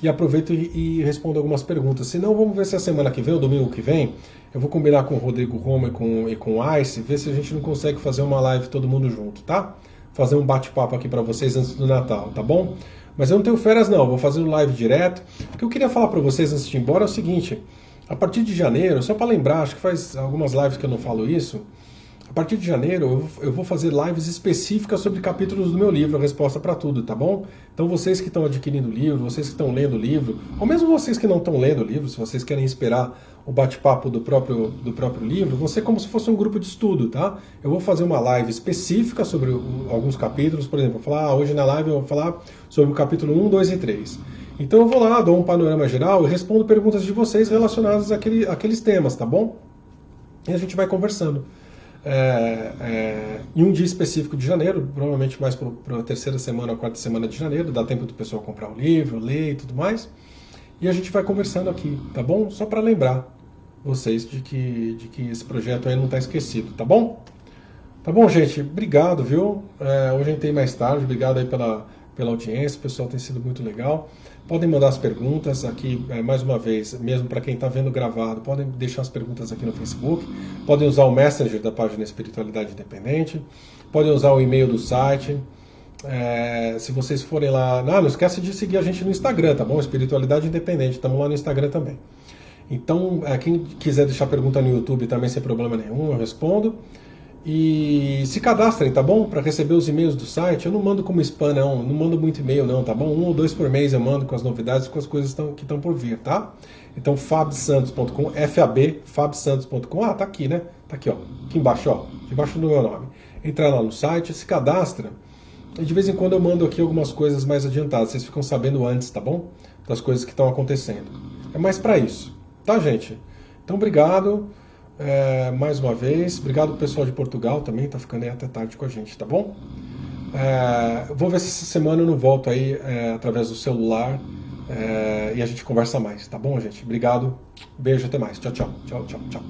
e aproveito e respondo algumas perguntas. Se não, vamos ver se a semana que vem, ou domingo que vem, eu vou combinar com o Rodrigo Roma e com o Ice, ver se a gente não consegue fazer uma live todo mundo junto, tá? Fazer um bate-papo aqui para vocês antes do Natal, tá bom? Mas eu não tenho férias não, vou fazer um live direto. O que eu queria falar para vocês antes de ir embora é o seguinte: a partir de janeiro, só para lembrar, acho que faz algumas lives que eu não falo isso. A partir de janeiro eu vou fazer lives específicas sobre capítulos do meu livro, A Resposta para Tudo, tá bom? Então vocês que estão adquirindo o livro, vocês que estão lendo o livro, ou mesmo vocês que não estão lendo o livro, se vocês querem esperar o bate-papo do próprio livro, vão ser como se fosse um grupo de estudo, tá? Eu vou fazer uma live específica sobre alguns capítulos, por exemplo, hoje na live eu vou falar sobre o capítulo 1, 2 e 3. Então eu vou lá, dou um panorama geral e respondo perguntas de vocês relacionadas àqueles temas, tá bom? E a gente vai conversando. Em um dia específico de janeiro, provavelmente mais para a terceira semana ou quarta semana de janeiro, dá tempo do pessoal comprar o livro, ler e tudo mais, e a gente vai conversando aqui, tá bom? Só para lembrar vocês de que esse projeto aí não está esquecido, tá bom? Tá bom, gente? Obrigado, viu? Hoje eu entrei mais tarde, obrigado aí pela audiência, o pessoal tem sido muito legal. Podem mandar as perguntas aqui, mais uma vez, mesmo para quem está vendo gravado, podem deixar as perguntas aqui no Facebook, podem usar o Messenger da página Espiritualidade Independente, podem usar o e-mail do site. Se vocês forem lá... não esquece de seguir a gente no Instagram, tá bom? Espiritualidade Independente, estamos lá no Instagram também. Então, quem quiser deixar pergunta no YouTube também sem problema nenhum, eu respondo. E se cadastrem, tá bom? Para receber os e-mails do site. Eu não mando como spam, não mando muito e-mail, não, tá bom? 1 ou 2 por mês eu mando com as novidades, com as coisas que estão por vir, tá? Então, fabsantos.com, fabsantos.com, tá aqui, né? Tá aqui, ó, aqui embaixo, ó, debaixo do meu nome. Entra lá no site, se cadastra, e de vez em quando eu mando aqui algumas coisas mais adiantadas, vocês ficam sabendo antes, tá bom? Das coisas que estão acontecendo. É mais para isso, tá, gente? Então, obrigado. Mais uma vez, obrigado ao pessoal de Portugal também, tá ficando aí até tarde com a gente, tá bom? Vou ver se essa semana eu não volto aí através do celular e a gente conversa mais, tá bom, gente? Obrigado, beijo, até mais, tchau, tchau, tchau, tchau, tchau.